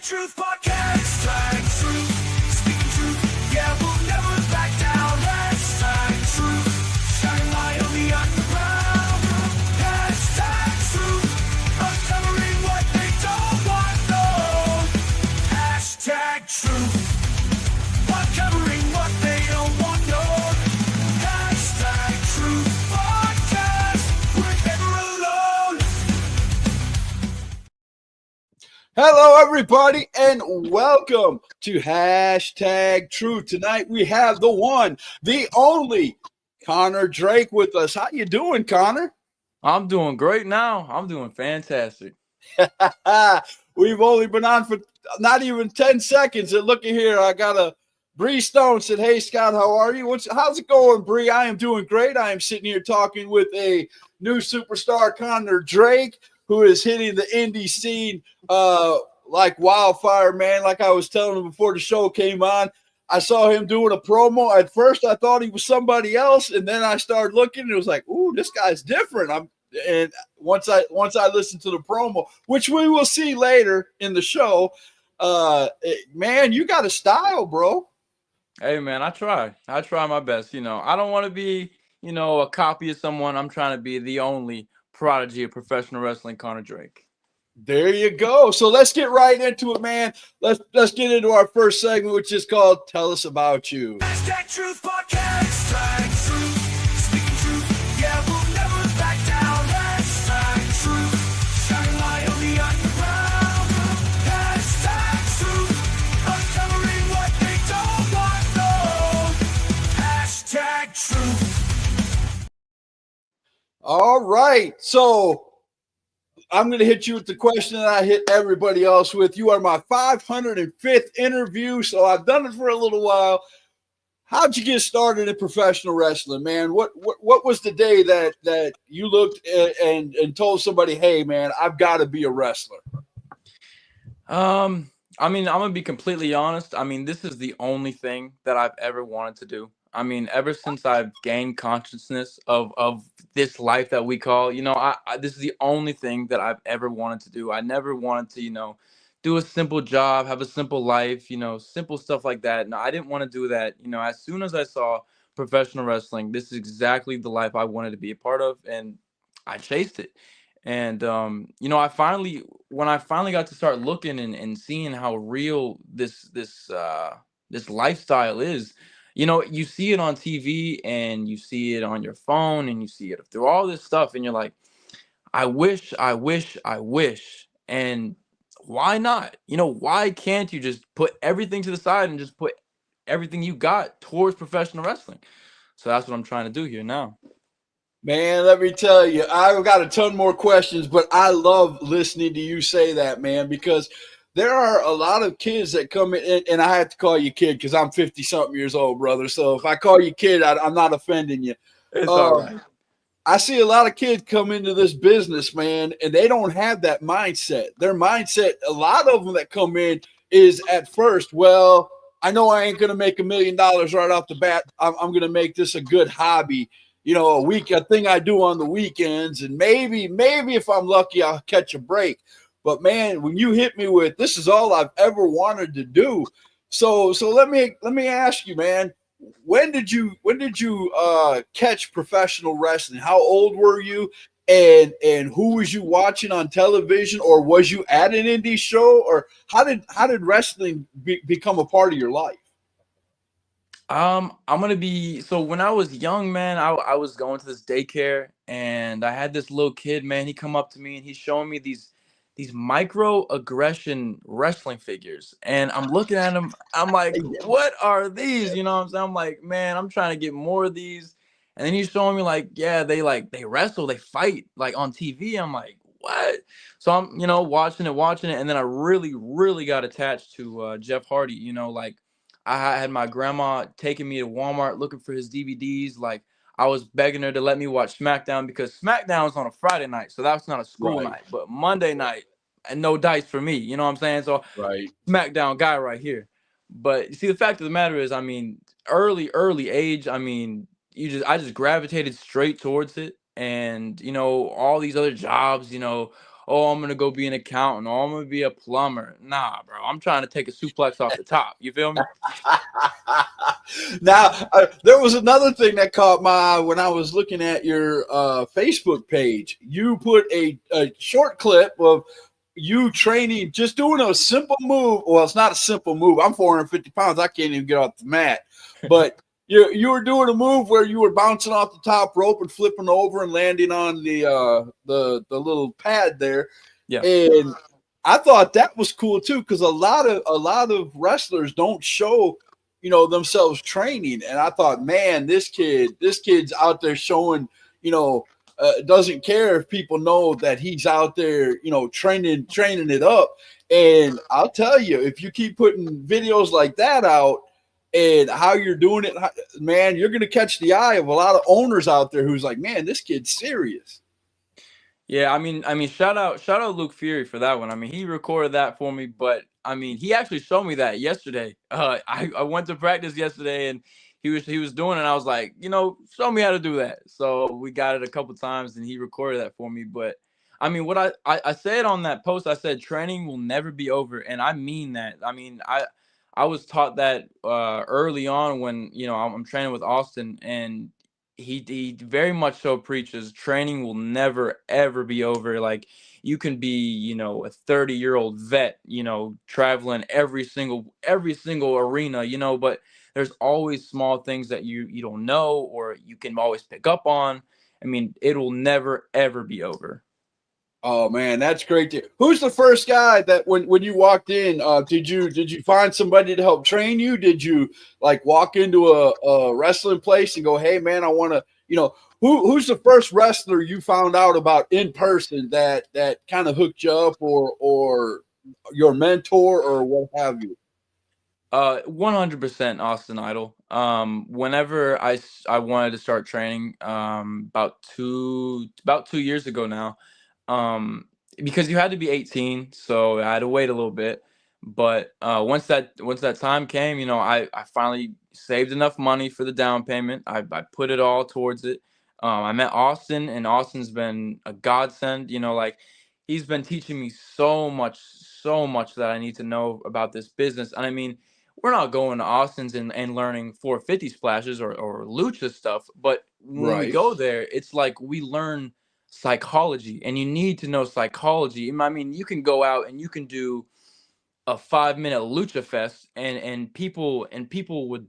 Truth Podcast. Hashtag truth, speaking truth. Yeah, we'll never back down. Hashtag truth, shining light on the underground. Hashtag truth, uncovering what they don't want known. Hashtag truth, uncovering what they don't want known. Hashtag truth podcast. We're never alone. Hello, everybody, and welcome to Hashtag Truth. Tonight we have the one, the only Connor Drake with us. How you doing, Connor? I'm doing great now. I'm doing fantastic. We've only been on for not even 10 seconds. And looky here, I got a Bree Stone said, "Hey, Scott, how are you? How's it going, Bree? I am doing great. I am sitting here talking with a new superstar, Connor Drake, who is hitting the indie scene like wildfire, man. Like I was telling him before the show came on, I saw him doing a promo. At first, I thought he was somebody else, and then I started looking, and it was like, ooh, this guy's different. And once I listened to the promo, which we will see later in the show, man, you got a style, bro. Hey, man, I try my best. I don't want to be, a copy of someone. I'm trying to be the only prodigy of professional wrestling, Connor Drake. There you go. So let's get right into it, man. Let's get into our first segment, which is called "Tell Us About You." Hashtag Truth Podcast. Hashtag truth, speaking truth. Yeah, we'll never back down. Hashtag truth, shining light on the underground. Hashtag truth, uncovering what they don't want known. Hashtag truth. All right. So I'm going to hit you with the question that I hit everybody else with. You are my 505th interview, so I've done it for a little while. How'd you get started in professional wrestling, man? What was the day that you looked and told somebody, "Hey, man, I've got to be a wrestler"? I'm gonna be completely honest. This is the only thing that I've ever wanted to do. Ever since I've gained consciousness of this life that we call, this is the only thing that I've ever wanted to do. I never wanted to, do a simple job, have a simple life, simple stuff like that. No, I didn't want to do that. As soon as I saw professional wrestling, this is exactly the life I wanted to be a part of, and I chased it. And when I finally got to start looking and seeing how real this lifestyle is, you see it on TV and you see it on your phone and you see it through all this stuff, and you're like, I wish. And why not? Why can't you just put everything to the side and just put everything you got towards professional wrestling? So that's what I'm trying to do here now. Man, let me tell you, I've got a ton more questions, but I love listening to you say that, man, because there are a lot of kids that come in, and I have to call you kid because I'm 50-something years old, brother. So if I call you kid, I'm not offending you. It's all right. I see a lot of kids come into this business, man, and they don't have that mindset. Their mindset, a lot of them that come in is at first, well, I know I ain't going to make $1 million right off the bat. I'm going to make this a good hobby. A thing I do on the weekends, and maybe if I'm lucky, I'll catch a break. But man, when you hit me with this is all I've ever wanted to do. So let me ask you, man, when did you catch professional wrestling? How old were you? And who was you watching on television, or was you at an indie show, or how did wrestling become a part of your life? So when I was young, man, I was going to this daycare, and I had this little kid, man. He come up to me and he's showing me these microaggression wrestling figures, and I'm looking at them. I'm like, what are these? You know what I'm saying? I'm like, man, I'm trying to get more of these. And then he's showing me like, yeah, they wrestle, they fight like on TV. I'm like, what? So I'm, watching it, and then I really, really got attached to Jeff Hardy. Like I had my grandma taking me to Walmart looking for his DVDs. Like I was begging her to let me watch SmackDown because SmackDown's on a Friday night, so that's not a school Right. night. But Monday night, and no dice for me. You know what I'm saying? So Right. SmackDown guy right here. But you see, the fact of the matter is, early age, I just gravitated straight towards it, and all these other jobs, oh, I'm gonna go be an accountant, or I'm gonna be a plumber. Nah, bro, I'm trying to take a suplex off the top. You feel me? Now, there was another thing that caught my eye when I was looking at your Facebook page. You put a short clip of you training, just doing a simple move. Well, it's not a simple move. I'm 450 pounds. I can't even get off the mat. But you were doing a move where you were bouncing off the top rope and flipping over and landing on the little pad there. Yeah. And I thought that was cool too, because a lot of wrestlers don't show themselves training. And I thought, man, this kid's out there showing, doesn't care if people know that he's out there, training it up. And I'll tell you, if you keep putting videos like that out and how you're doing it, man, you're going to catch the eye of a lot of owners out there who's like, man, this kid's serious. Yeah, I mean, shout out Luke Fury for that one. I mean, he recorded that for me, but I mean, he actually showed me that yesterday. I went to practice yesterday, and he was doing it. And I was like, show me how to do that. So we got it a couple times, and he recorded that for me. But I mean, what I said on that post, I said training will never be over, and I mean that. I mean, I was taught that early on when I'm training with Austin, and he very much so preaches training will never ever be over. Like, you can be a 30-year-old vet, traveling every single arena, but there's always small things that you don't know, or you can always pick up on. I mean, it will never ever be over. Oh man, that's great. Who's the first guy that when you walked in, did you find somebody to help train you? Did you like walk into a wrestling place and go, hey man, I want to, who's the first wrestler you found out about in person that kind of hooked you up, or your mentor or what have you? 100% Austin Idol. Whenever I wanted to start training, about 2 years ago now, because you had to be 18, so I had to wait a little bit. But once that time came, I finally saved enough money for the down payment. I put it all towards it. I met Austin, and Austin's been a godsend. Like, he's been teaching me so much that I need to know about this business. And I mean, we're not going to Austin's and learning 450 splashes or lucha stuff, but when we Right. go there, it's like we learn psychology, and you need to know psychology. I mean, you can go out and you can do a 5-minute lucha fest, and people would,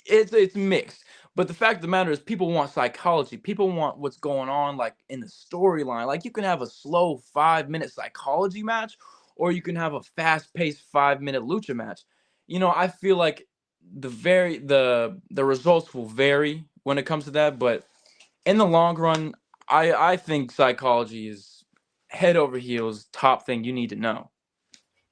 it's mixed. But the fact of the matter is, people want psychology. People want what's going on, like, in the storyline. Like, you can have a slow 5-minute psychology match, or you can have a fast-paced 5-minute lucha match. I feel like the results will vary when it comes to that, but in the long run, I think psychology is head over heels top thing you need to know.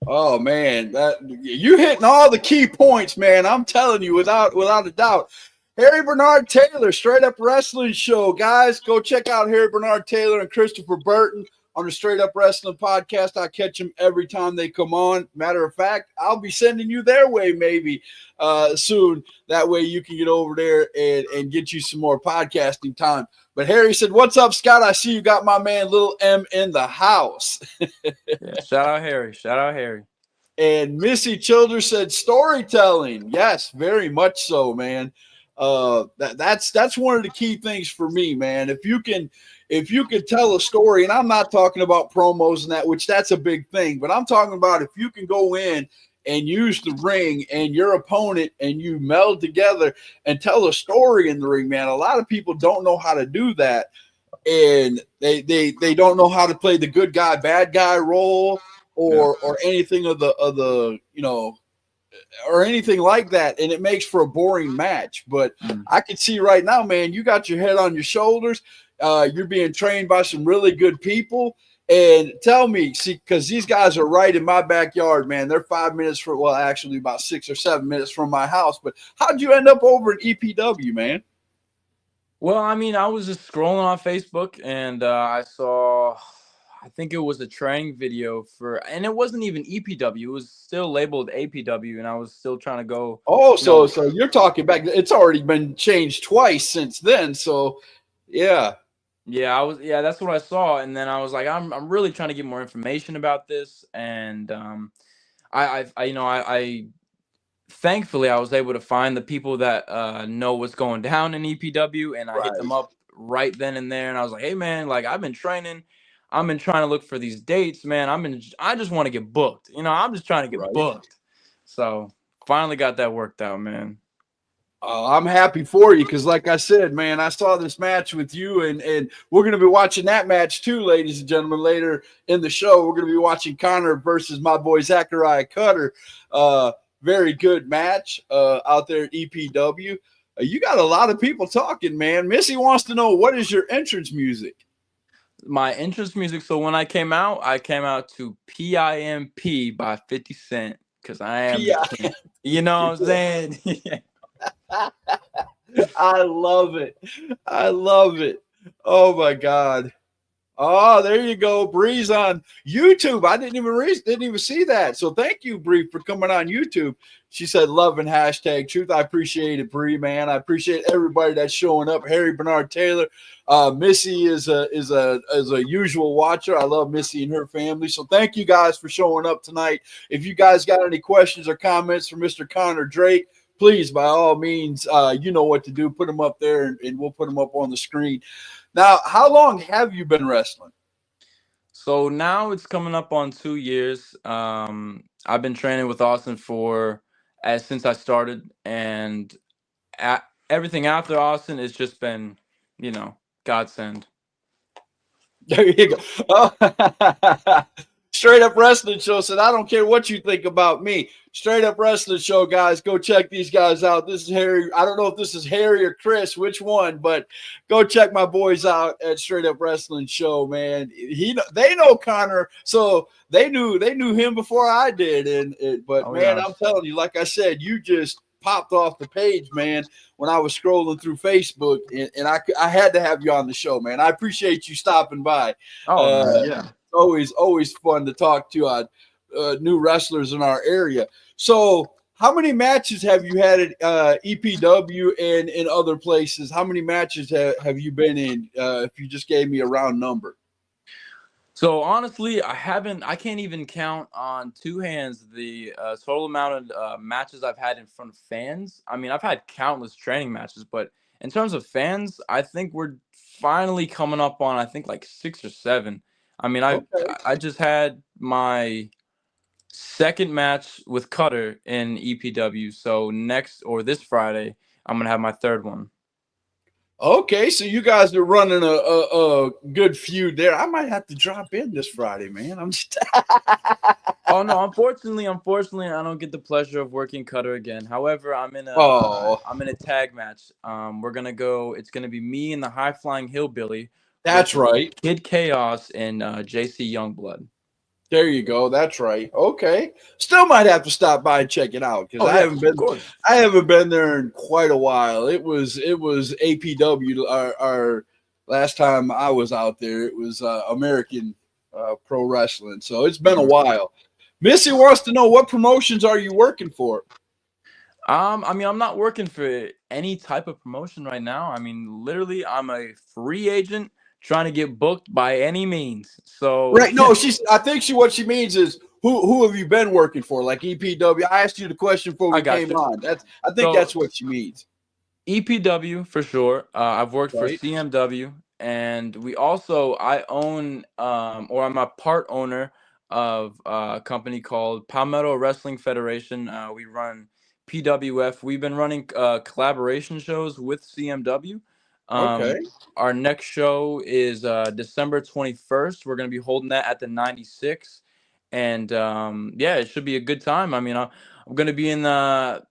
Oh man, you hitting all the key points, man. I'm telling you, without a doubt. Harry Bernard Taylor, Straight Up Wrestling Show. Guys, go check out Harry Bernard Taylor and Christopher Burton on the Straight Up Wrestling Podcast. I catch them every time they come on. Matter of fact, I'll be sending you their way maybe soon. That way you can get over there and get you some more podcasting time. But Harry said, what's up, Scott? I see you got my man Little M in the house. Yeah, shout out Harry. And Missy Childers said storytelling. Yes, very much so, man. That's one of the key things for me, man. If you can tell a story, and I'm not talking about promos and that, which that's a big thing, but I'm talking about if you can go in and use the ring and your opponent and you meld together and tell a story in the ring, man. A lot of people don't know how to do that, and they don't know how to play the good guy, bad guy role, or anything of the or anything like that, and it makes for a boring match. But I can see right now, man, you got your head on your shoulders. You're being trained by some really good people. And tell me, see, because these guys are right in my backyard, man. They're 5 minutes from, well, actually about 6 or 7 minutes from my house. But how'd you end up over at EPW, man? Well, I mean, I was just scrolling on Facebook, and I saw, I think it was a training video and it wasn't even EPW. It was still labeled APW, and I was still trying to go. Oh, so you're talking back. It's already been changed twice since then. So, yeah. Yeah, that's what I saw, and then I was like, I'm really trying to get more information about this, and I thankfully I was able to find the people that know what's going down in EPW, and I hit them Right. up right then and there, and I was like, hey man, like I've been training, I've been trying to look for these dates, man. I just want to get booked, I'm just trying to get Right. booked. So finally got that worked out, man. I'm happy for you because, like I said, man, I saw this match with you, and we're going to be watching that match too, ladies and gentlemen. Later in the show, we're going to be watching Connor versus my boy Zachariah Cutter. Very good match out there at EPW. You got a lot of people talking, man. Missy wants to know, what is your entrance music? My entrance music. So when I came out to PIMP by 50 Cent because I am the P.I. king. You know what I'm saying? I love it. I love it. Oh my God. Oh, there you go, Bree's on YouTube. I didn't even see that. So thank you, Bree, for coming on YouTube. She said, "Love and hashtag truth." I appreciate it, Bree, man. I appreciate everybody that's showing up. Harry Bernard Taylor, Missy is a usual watcher. I love Missy and her family. So thank you guys for showing up tonight. If you guys got any questions or comments for Mr. Connor Drake, please, by all means, you know what to do. Put them up there, and we'll put them up on the screen. Now, how long have you been wrestling? So now it's coming up on 2 years. I've been training with Austin for as since I started, and everything after Austin has just been, godsend. There you go. Oh, Straight Up Wrestling Show said, I don't care what you think about me. Straight Up Wrestling Show, guys. Go check these guys out. This is Harry. I don't know if this is Harry or Chris, which one, but go check my boys out at Straight Up Wrestling Show, man. They know Connor, so they knew him before I did. But Oh man, yeah. I'm telling you, like I said, you just popped off the page, man, when I was scrolling through Facebook, and I had to have you on the show, man. I appreciate you stopping by. Oh man, yeah. Always fun to talk to new wrestlers in our area. So, how many matches have you had at EPW and in other places? How many matches have you been in? If you just gave me a round number. So honestly, I can't even count on two hands the total amount of matches I've had in front of fans. I mean, I've had countless training matches, but in terms of fans, I think we're finally coming up on, I think, like 6 or 7. I mean, Okay. I just had my second match with Cutter in EPW. So next or this Friday, I'm gonna have my third one. Okay, so you guys are running a good feud there. I might have to drop in this Friday, man. I'm just Oh no, unfortunately, I don't get the pleasure of working Cutter again. However, Oh, I'm in a tag match. We're gonna go. It's gonna be me and the High Flying Hillbilly that's versus right. Kid Chaos and JC Youngblood. There you go. That's right. Okay. Still might have to stop by and check it out because Oh yeah, of course. I haven't been there in quite a while. It was APW our last time I was out there. It was American Pro Wrestling. So it's been a while. Missy wants to know, what promotions are you working for? I mean, I'm not working for any type of promotion right now. I mean, literally, I'm a free agent trying to get booked by any means. So Right. No, I think what she means is, who have you been working for? Like EPW. I asked you the question before I we got came you. on. I think So that's what she means. EPW for sure. I've worked for Right. CMW, and I own or I'm a part owner of a company called Palmetto Wrestling Federation. We run PWF. We've been running collaboration shows with CMW. Okay. Our next show is December 21st. We're going to be holding that at the 96, and yeah, it should be a good time. I mean, I'm going to be in the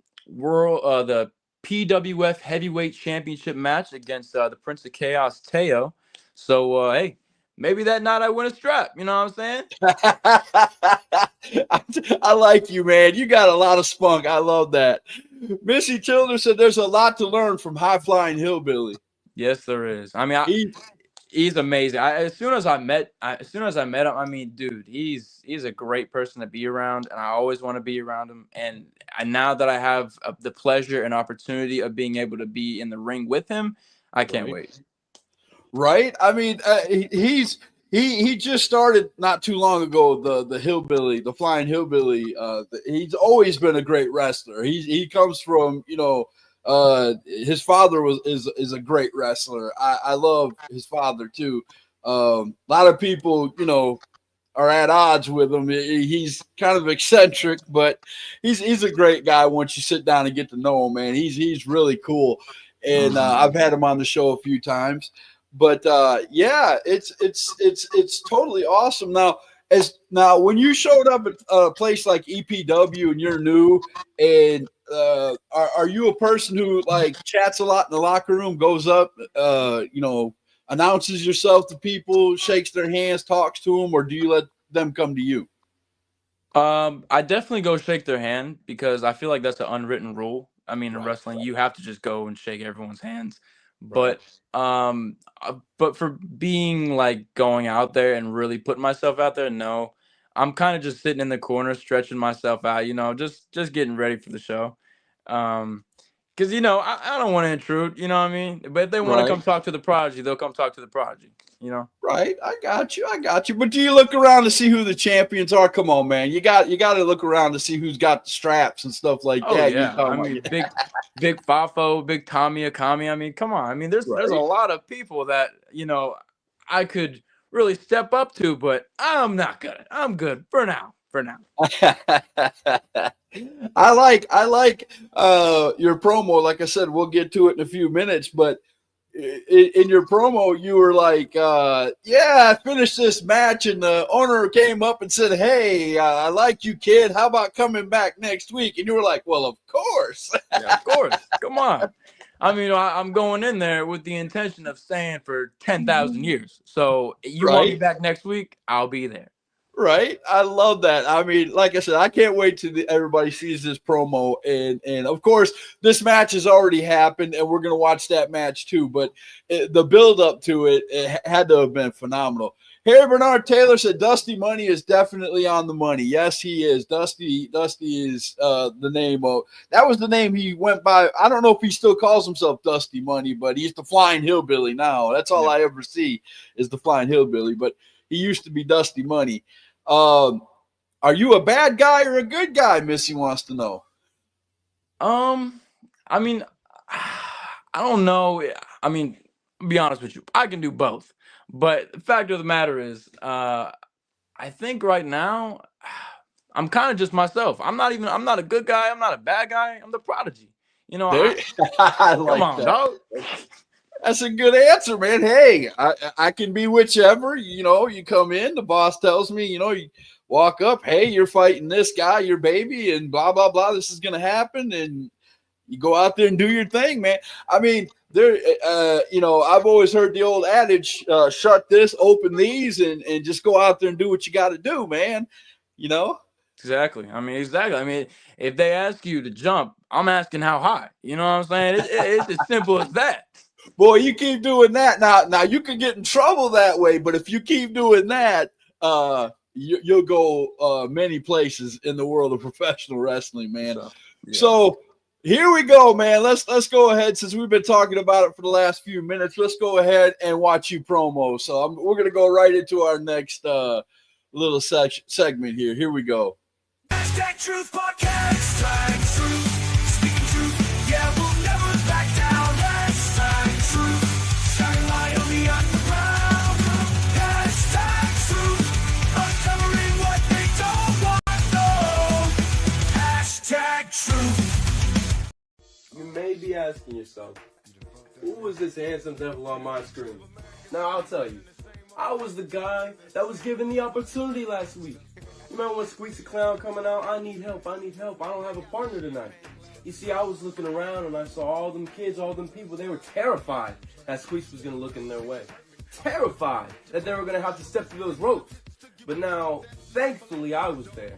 PWF Heavyweight Championship match against the Prince of Chaos, Teo. So, hey, maybe that night I win a strap. You know what I'm saying? I like you, man. You got a lot of spunk. I love that. Missy Childers said there's a lot to learn from High Flying Hillbilly. Yes, there is. I mean, He, he's amazing. As soon as I met him, I mean, dude, he's a great person to be around, and I always want to be around him. And now that I have the pleasure and opportunity of being able to be in the ring with him, I can't right. wait. Right? I mean, he just started not too long ago. The hillbilly, the flying hillbilly. He's always been a great wrestler. He comes from his father is a great wrestler. I love his father too. A lot of people are at odds with him. He's kind of eccentric, but he's a great guy once you sit down and get to know him, man. He's really cool, and I've had him on the show a few times. But yeah, it's totally awesome. Now when you showed up at a place like EPW and you're new, and are you a person who like chats a lot in the locker room, goes up, announces yourself to people, shakes their hands, talks to them, or do you let them come to you? I definitely go shake their hand because I feel like that's an unwritten rule. I mean, in Right, wrestling, you have to just go and shake everyone's hands. right, But for being like going out there and really putting myself out there, no, I'm kind of just sitting in the corner, stretching myself out, just getting ready for the show. Um, because I don't want to intrude, you know what I mean? But if they want to right. come talk to the prodigy, they'll come talk to the prodigy, you know? Right, I got you. But do you look around to see who the champions are? Come on, man. You got to look around to see who's got the straps and stuff like Oh that. You yeah, I talking mean, about big Fafo, big Tommy Akami. I mean, come on. I mean, there's a right? lot of people that I could really step up to, but I'm not good. I'm good for now. For now. I like your promo. Like I said, we'll get to it in a few minutes, but in your promo, you were like, yeah, I finished this match, and the owner came up and said, hey, I like you, kid. How about coming back next week? And you were like, well, of course. Yeah, of course. Come on. I mean, I'm going in there with the intention of staying for 10,000 years. So you want me Right? back next week? I'll be there. Right. I love that. I mean, like I said, I can't wait till everybody sees this promo. And of course, this match has already happened, and we're going to watch that match too. But the build up to it had to have been phenomenal. Harry Bernard Taylor said Dusty Money is definitely on the money. Yes, he is. Dusty is the name of that was the name he went by. I don't know if he still calls himself Dusty Money, but he's the Flying Hillbilly now. That's all Yeah. I ever see is the Flying Hillbilly. But he used to be Dusty Money. Are you a bad guy or a good guy? Missy wants to know. I mean, I don't know. I mean, I'll be honest with you. I can do both. But the fact of the matter is, I think right now I'm kind of just myself. I'm not a good guy. I'm not a bad guy. I'm the prodigy. There, I Come like on, that. dog. That's a good answer, man. Hey, I can be whichever. You come in, the boss tells me, you walk up, hey, you're fighting this guy, your baby, and blah, blah, blah. This is going to happen. And you go out there and do your thing, man. I mean, I've always heard the old adage, shut this, open these, and just go out there and do what you got to do, man. You know? Exactly. I mean, if they ask you to jump, I'm asking how high. You know what I'm saying? It's as simple as that. Boy, you keep doing that. Now you could get in trouble that way, but if you keep doing that, you'll go many places in the world of professional wrestling, man. So here we go, man. Let's go ahead, since we've been talking about it for the last few minutes. Let's go ahead and watch you promo. So we're gonna go right into our next little segment here. Here we go. Hashtag Truth Podcast. Hashtag Truth. Speaking truth. Yeah, we'll never back down. Hashtag Truth. Shining light on the underground. Hashtag Truth. Uncovering what they don't want to know. Hashtag Truth. You may be asking yourself, who was this handsome devil on my screen? Now I'll tell you, I was the guy that was given the opportunity last week. You remember when Squeaks the Clown coming out? I need help, I don't have a partner tonight. You see, I was looking around and I saw all them kids, all them people, they were terrified that Squeaks was gonna look in their way. Terrified that they were gonna have to step through those ropes. But now, thankfully I was there.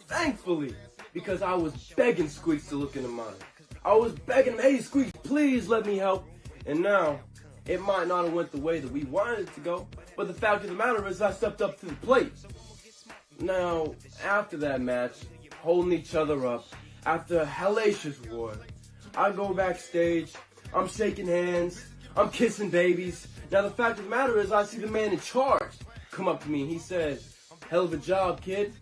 Thankfully, because I was begging Squeaks to look into mine. I was begging him, hey Squeaks, please let me help. And now, it might not have went the way that we wanted it to go, but the fact of the matter is I stepped up to the plate. Now, after that match, holding each other up, after a hellacious war, I go backstage, I'm shaking hands, I'm kissing babies. Now the fact of the matter is, I see the man in charge come up to me and he said, "Hell of a job, kid.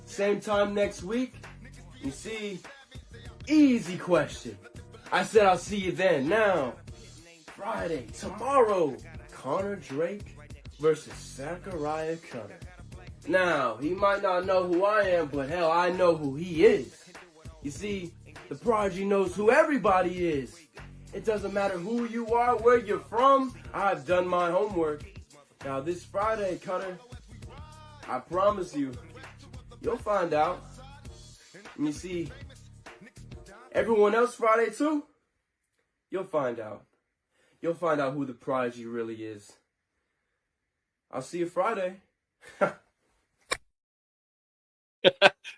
Same time next week." You see, easy question. I said, "I'll see you then." Now, Friday, tomorrow, Connor Drake versus Zachariah Cutter. Now, he might not know who I am, but hell, I know who he is. You see, the Prodigy knows who everybody is. It doesn't matter who you are, where you're from, I've done my homework. Now, this Friday, Cutter, I promise you, you'll find out. And you see, everyone else Friday too, you'll find out. You'll find out who the Prodigy really is. I'll see you Friday.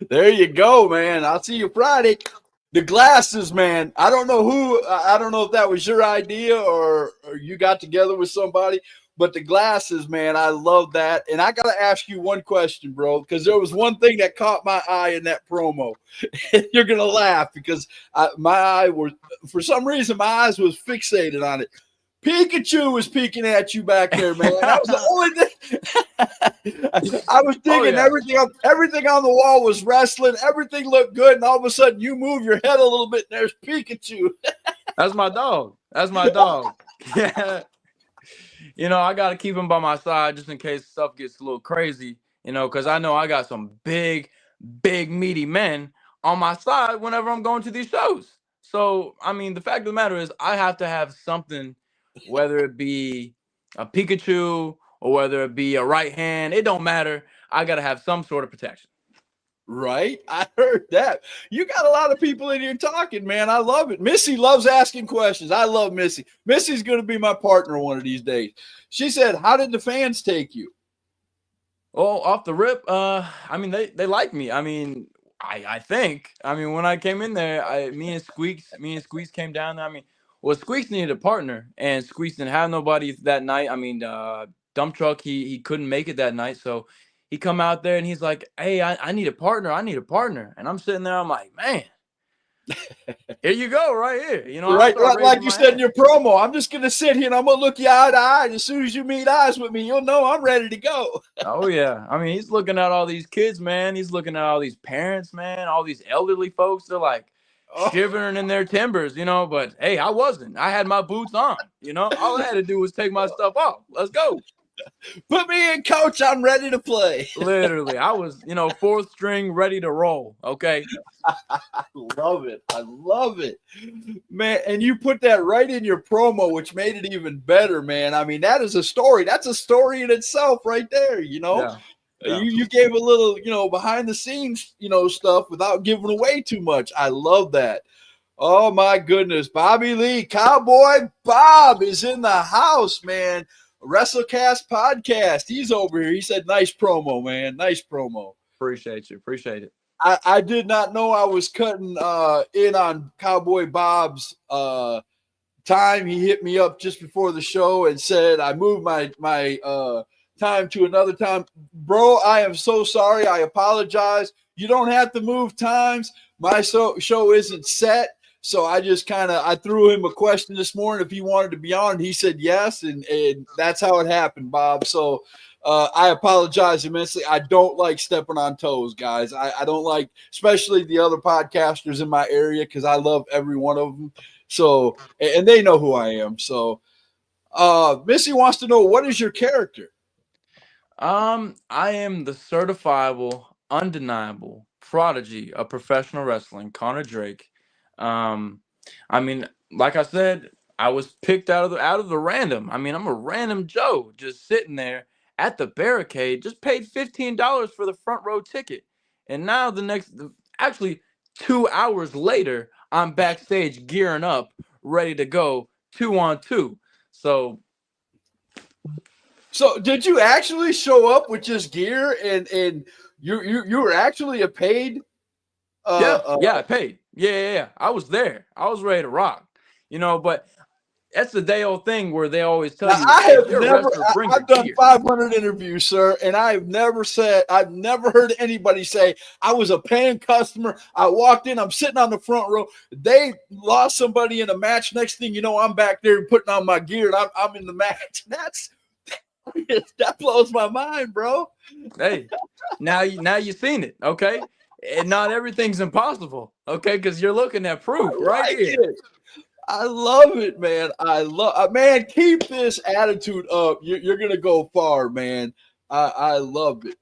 There you go, man. I'll see you Friday. The glasses, man. I don't know if that was your idea or you got together with somebody, but the glasses, man, I love that. And I got to ask you one question, bro, because there was one thing that caught my eye in that promo. You're going to laugh because for some reason, my eyes was fixated on it. Pikachu was peeking at you back there, man. That was the only thing. I was digging everything on the wall was wrestling. Everything looked good, and all of a sudden you move your head a little bit, and there's Pikachu. That's my dog. That's my dog. Yeah. You know, I got to keep him by my side just in case stuff gets a little crazy, you know, because I know I got some big, meaty men on my side whenever I'm going to these shows. So, I mean, the fact of the matter is I have to have something, whether it be a Pikachu or whether it be a right hand. It don't matter. I got to have some sort of protection. Right? I heard that. You got a lot of people in here talking, man. I love it. Missy loves asking questions. I love Missy. Missy's going to be my partner one of these days. She said, "How did the fans take you?" Oh, off the rip, I mean, they like me. I mean, I think. I mean, when I came in there, me and Squeaks came down there. I mean, well, Squeaks needed a partner, and Squeaks didn't have nobody that night. I mean, Dump Truck, he couldn't make it that night, so he come out there and he's like, "Hey, I need a partner. I need a partner." And I'm sitting there, I'm like, man, here you go, right here. You know, right, like you said in your promo, I'm just going to sit here and I'm going to look you eye to eye. And as soon as you meet eyes with me, you'll know I'm ready to go. Oh, yeah. I mean, he's looking at all these kids, man. He's looking at all these parents, man, all these elderly folks. They're like shivering in their timbers, you know. But, hey, I wasn't. I had my boots on, you know. All I had to do was take my stuff off. Let's go. Put me in, coach. I'm ready to play. Literally. I was, you know, fourth string ready to roll. Okay. I love it. I love it, man. And you put that right in your promo, which made it even better, man. I mean, that is a story. That's a story in itself right there, you know. Yeah. Yeah. You gave a little, you know, behind the scenes, you know, stuff without giving away too much. I love that. Oh, my goodness. Bobby Lee, Cowboy Bob is in the house, man. WrestleCast podcast. He's over here. He said, "Nice promo, man. Nice promo." Appreciate you. Appreciate it. I did not know I was cutting in on Cowboy Bob's time. He hit me up just before the show and said I moved my time to another time. Bro, I am so sorry. I apologize. You don't have to move times. My show isn't set. So I just I threw him a question this morning if he wanted to be on, and he said yes, and that's how it happened, Bob. So I apologize immensely. I don't like stepping on toes, guys. I don't like, especially the other podcasters in my area, because I love every one of them. So, and they know who I am. So Missy wants to know, what is your character? I am the certifiable, undeniable prodigy of professional wrestling, Connor Drake. I mean, like I said, I was picked out of the random. I mean, I'm a random Joe just sitting there at the barricade, just paid $15 for the front row ticket. And now actually 2 hours later, I'm backstage gearing up, ready to go 2-on-2. So did you actually show up with just gear and you were actually a paid? I paid. Yeah. I was there. I was ready to rock, you know, but That's the day old thing where they always tell Now, you, I hey, if have you're a never, wrestler, bring your I've done gear. 500 interviews, sir, and I've never heard anybody say, I was a paying customer. I walked in, I'm sitting on the front row. They lost somebody in a match. Next thing you know, I'm back there putting on my gear and I'm in the match. That blows my mind, bro. Hey, now you've seen it, okay? And not everything's impossible, okay? Because you're looking at proof I right like here. it. I love it, man. Man, keep this attitude up. You're gonna go far, man. I love it.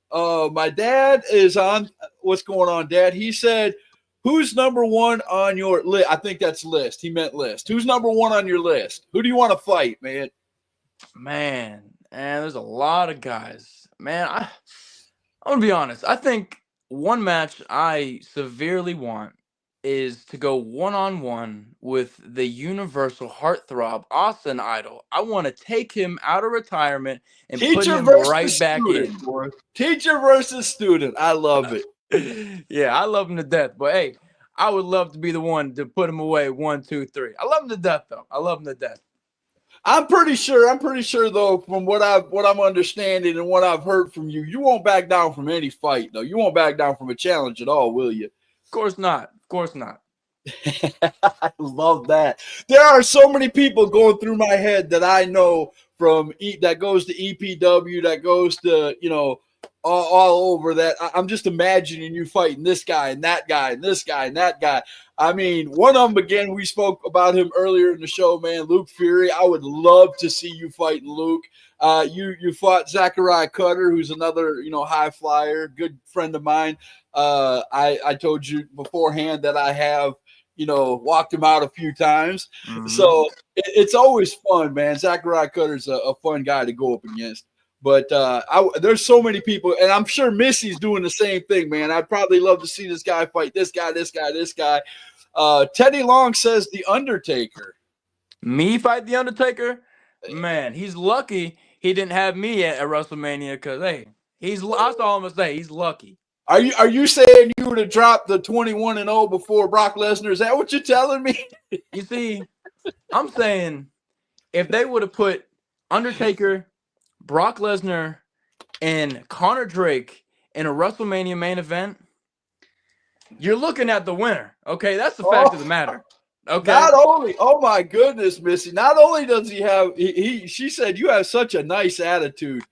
My dad is on. What's going on, Dad? He said, "Who's number one on your list?" I think that's list. He meant list. Who's number one on your list? Who do you want to fight, man? Man, and there's a lot of guys. Man, I'm gonna be honest. I think one match I severely want is to go one-on-one with the universal heartthrob Austin Idol. I want to take him out of retirement and put Teacher him right versus back in. student, boy. Teacher versus student. I love it. Yeah, I love him to death. But hey, I would love to be the one to put him away 1, 2, 3. I love him to death, though. I love him to death. I'm pretty sure though, from what I'm understanding and what I've heard from you, you won't back down from any fight, though. You won't back down from a challenge at all, will you? Of course not. Of course not. I love that. There are so many people going through my head that I know that goes to EPW, that goes to, all over that. I'm just imagining you fighting this guy and that guy and this guy and that guy. I mean, one of them, again, we spoke about him earlier in the show, man, Luke Fury. I would love to see you fighting Luke. You fought Zachariah Cutter, who's another, high flyer, good friend of mine. I told you beforehand that I have, walked him out a few times. Mhm. So it's always fun, man. Zachariah Cutter's a fun guy to go up against. But there's so many people, and I'm sure Missy's doing the same thing, man. I'd probably love to see this guy fight this guy, this guy, this guy. Teddy Long says The Undertaker. Me fight The Undertaker? Man, he's lucky he didn't have me at WrestleMania because, hey, that's all I'm going to say. He's lucky. Are you saying you would have dropped the 21-0 before Brock Lesnar? Is that what you're telling me? You see, I'm saying if they would have put Undertaker, Brock Lesnar, and Conor Drake in a WrestleMania main event, you're looking at the winner. Okay, that's the fact of the matter. Okay. Not only, oh my goodness, Missy. Not only does he have, she said you have such a nice attitude.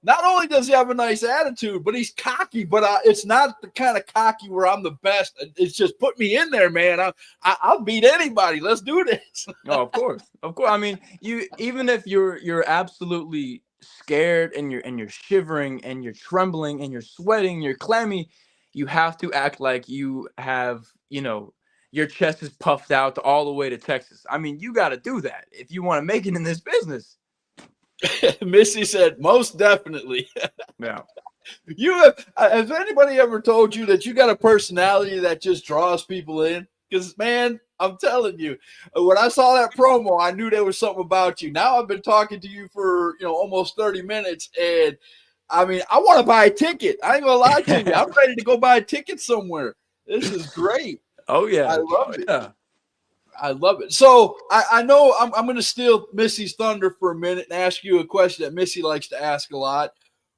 Not only does he have a nice attitude, but he's cocky. But it's not the kind of cocky where I'm the best. It's just put me in there, man. I'll beat anybody. Let's do this. Oh, of course. I mean, even if you're absolutely scared and you're shivering and you're trembling and you're sweating, you're clammy, you have to act like you have, your chest is puffed out all the way to Texas. I mean, you got to do that if you want to make it in this business. Missy said, most definitely. Yeah. Has anybody ever told you that you got a personality that just draws people in? Because, man, I'm telling you, when I saw that promo, I knew there was something about you. Now I've been talking to you for, almost 30 minutes, and I mean, I want to buy a ticket. I ain't gonna lie to you. I'm ready to go buy a ticket somewhere. This is great. Oh yeah. I love it. Yeah. I love it. So I know I'm going to steal Missy's thunder for a minute and ask you a question that Missy likes to ask a lot.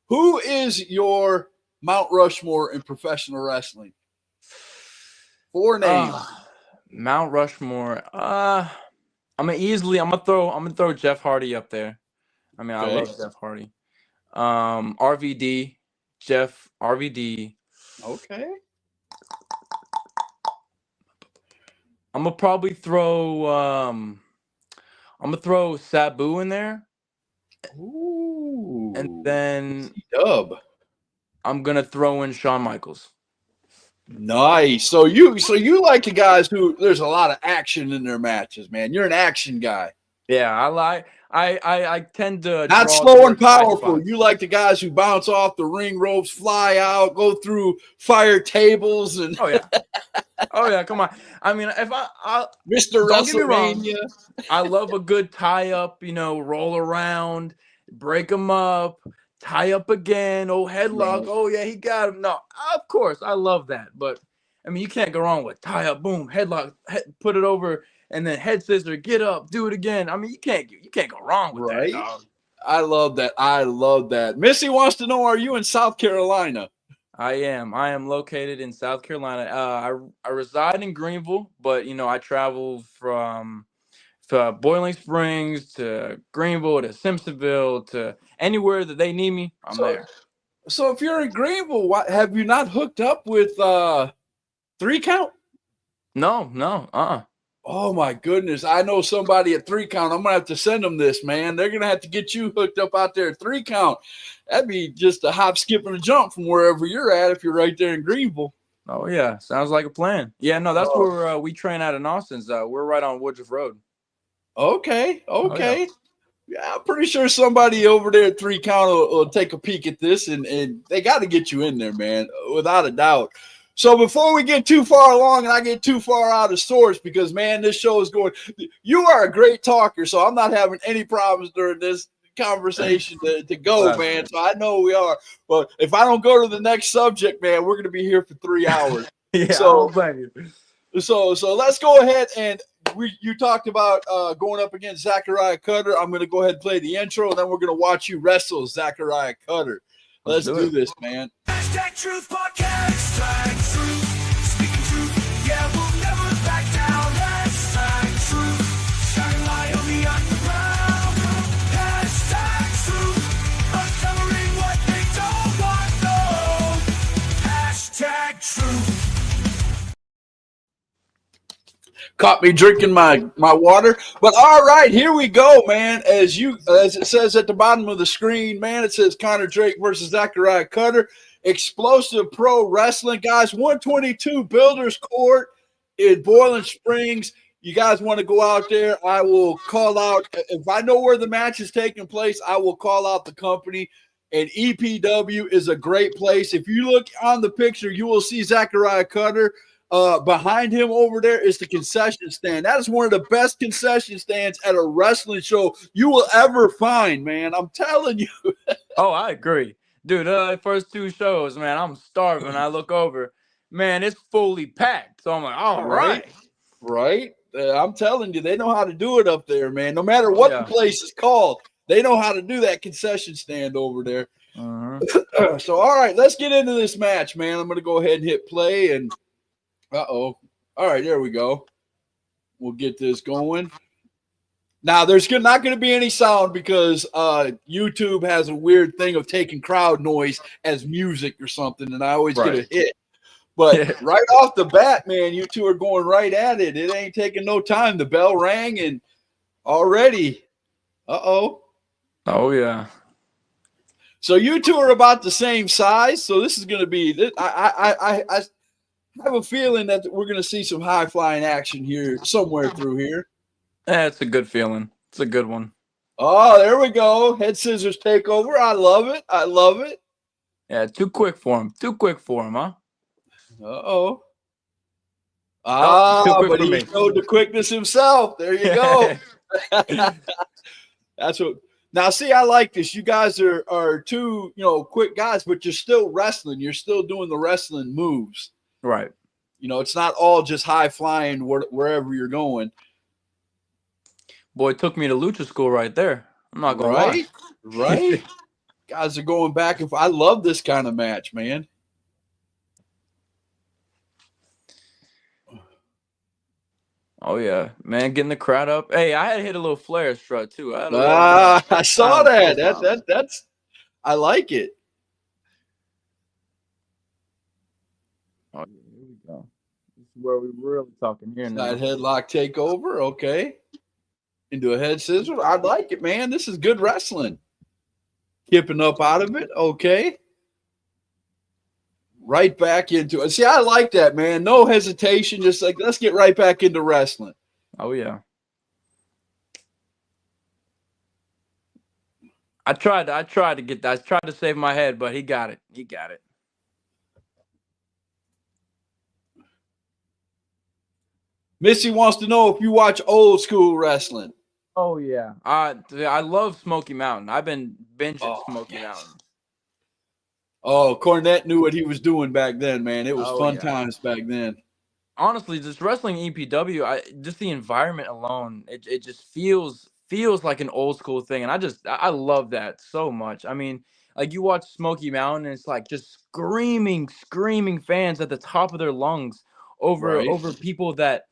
Who is your Mount Rushmore in professional wrestling? 4 names. Mount Rushmore. I'm gonna throw Jeff Hardy up there. I mean, Okay. I love Jeff Hardy. RVD, Jeff RVD. Okay. I'm gonna probably throw Sabu in there, Ooh. and then Dub. I'm gonna throw in Shawn Michaels. Nice. So you like the guys who there's a lot of action in their matches, man. You're an action guy. Yeah, I tend to Not draw slow and towards high powerful. spots. You like the guys who bounce off the ring ropes, fly out, go through fire tables, and Oh yeah. Oh yeah, come on. I mean, if I Mr. Don't get me wrong. WrestleMania. I love a good tie up, roll around, break them up, tie up again, headlock. Right. Oh yeah, he got him. No, of course, I love that. But I mean, you can't go wrong with tie up, boom, headlock, put it over, and then head scissor, get up, do it again. I mean, you can't go wrong with Right. that, dog. I love that. I love that. Missy wants to know, are you in South Carolina? I am located in South Carolina. I reside in Greenville, but I travel from Boiling Springs to Greenville to Simpsonville to anywhere that they need me. I'm there. So if you're in Greenville, why have you not hooked up with 3 Count? No. Oh my goodness. I know somebody at 3 Count. I'm gonna have to send them this, man. They're gonna have to get you hooked up out there at 3 Count. That'd be just a hop, skip, and a jump from wherever you're at if you're right there in Greenville. Oh yeah, sounds like a plan. Yeah, no, that's where we train out in Austin's. We're right on Woodruff Road. Okay. Oh, yeah. Yeah, I'm pretty sure somebody over there at 3 Count will take a peek at this, and they got to get you in there, man, without a doubt. So before we get too far along and I get too far out of sorts, because, man, this show is going – you are a great talker, so I'm not having any problems during this conversation to go, man. So I know we are. But if I don't go to the next subject, man, we're going to be here for 3 hours. Yeah, So- I don't blame you. So let's go ahead and you talked about going up against Zachariah Cutter. I'm going to go ahead and play the intro, and then we're going to watch you wrestle Zachariah Cutter. Let's do this, man. Hashtag Truth Podcast. Hashtag Truth. Speaking truth. Yeah, we'll never back down. Hashtag Truth. Shine light on the underground. Hashtag Truth. Uncovering what they don't want to know. Hashtag Truth. Caught me drinking my water. But all right, here we go, man. As it says at the bottom of the screen, man, it says Connor Drake versus Zachariah Cutter. Explosive Pro Wrestling, guys. 122 Builders Court in Boiling Springs. You guys want to go out there? I will call out. If I know where the match is taking place, I will call out the company. And EPW is a great place. If you look on the picture, you will see Zachariah Cutter. Behind him over there is the concession stand. That is one of the best concession stands at a wrestling show you will ever find, man. I'm telling you. Oh, I agree. Dude, first 2 shows, man, I'm starving. I look over, man, it's fully packed. So I'm like, all right. Right? I'm telling you, they know how to do it up there, man. No matter what the place is called, they know how to do that concession stand over there. So, all right, let's get into this match, man. I'm going to go ahead and hit play and all right, there we go. We'll get this going. Now, there's not going to be any sound because YouTube has a weird thing of taking crowd noise as music or something, and I always get a hit. But right off the bat, man, you two are going right at it. It ain't taking no time. The bell rang, and already, oh, yeah. So you two are about the same size, so this is going to be – I have a feeling that we're going to see some high-flying action here somewhere through here. It's a good feeling. It's a good one. Oh, there we go. Head scissors takeover. I love it. I love it. Yeah, too quick for him. Too quick for him, huh? Uh-oh. Too quick But for he me. showed the quickness himself. There you go. That's what. Now, see, I like this. You guys are two, quick guys, but you're still wrestling. You're still doing the wrestling moves. Right. It's not all just high flying wherever you're going. Boy, it took me to lucha school right there. I'm not gonna lie. Right. Guys are going back. I love this kind of match, man. Oh yeah, man, getting the crowd up. Hey, I had to hit a little flare strut too. I saw that. That's. I like it. Oh, here we go. This is where we're really talking here now. Side headlock takeover. Okay. Into a head scissor. I like it, man. This is good wrestling. Kipping up out of it. Okay. Right back into it. See, I like that, man. No hesitation. Just like, let's get right back into wrestling. Oh, yeah. I tried to get that. I tried to save my head, but he got it. He got it. Missy wants to know if you watch old school wrestling. Oh, yeah. I love Smoky Mountain. I've been binging Smoky Mountain. Oh, Cornette knew what he was doing back then, man. It was fun yeah. times back then. honestly, just wrestling EPW, just the environment alone, it just feels like an old school thing, and I love that so much. I mean, like you watch Smoky Mountain, and it's like just screaming fans at the top of their lungs Right. over people that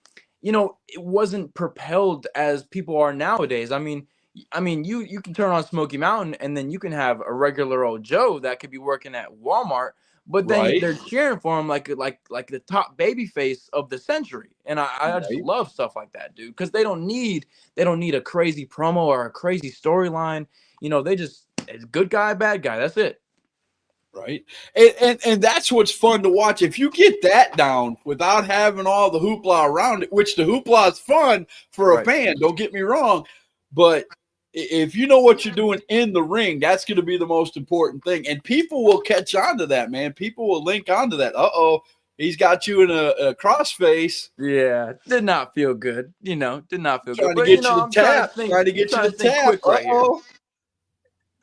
it wasn't propelled as people are nowadays. I mean, you can turn on Smoky Mountain, and then you can have a regular old Joe that could be working at Walmart, but then Right. they're cheering for him like the top baby face of the century. And I just Right. love stuff like that, dude, because they don't need a crazy promo or a crazy storyline. They just it's good guy, bad guy. That's it. Right. And that's what's fun to watch. If you get that down without having all the hoopla around it, which the hoopla is fun for a Right. fan, don't get me wrong, but if you know what you're doing in the ring, that's going to be the most important thing. And people will catch on to that, man. People will link onto that. Uh-oh, he's got you in a crossface, Yeah, did not feel good. Did not feel good. trying to But get you to I'm trying to tap, think. trying to I'm get you trying to to think tap. quick right here. Uh-oh.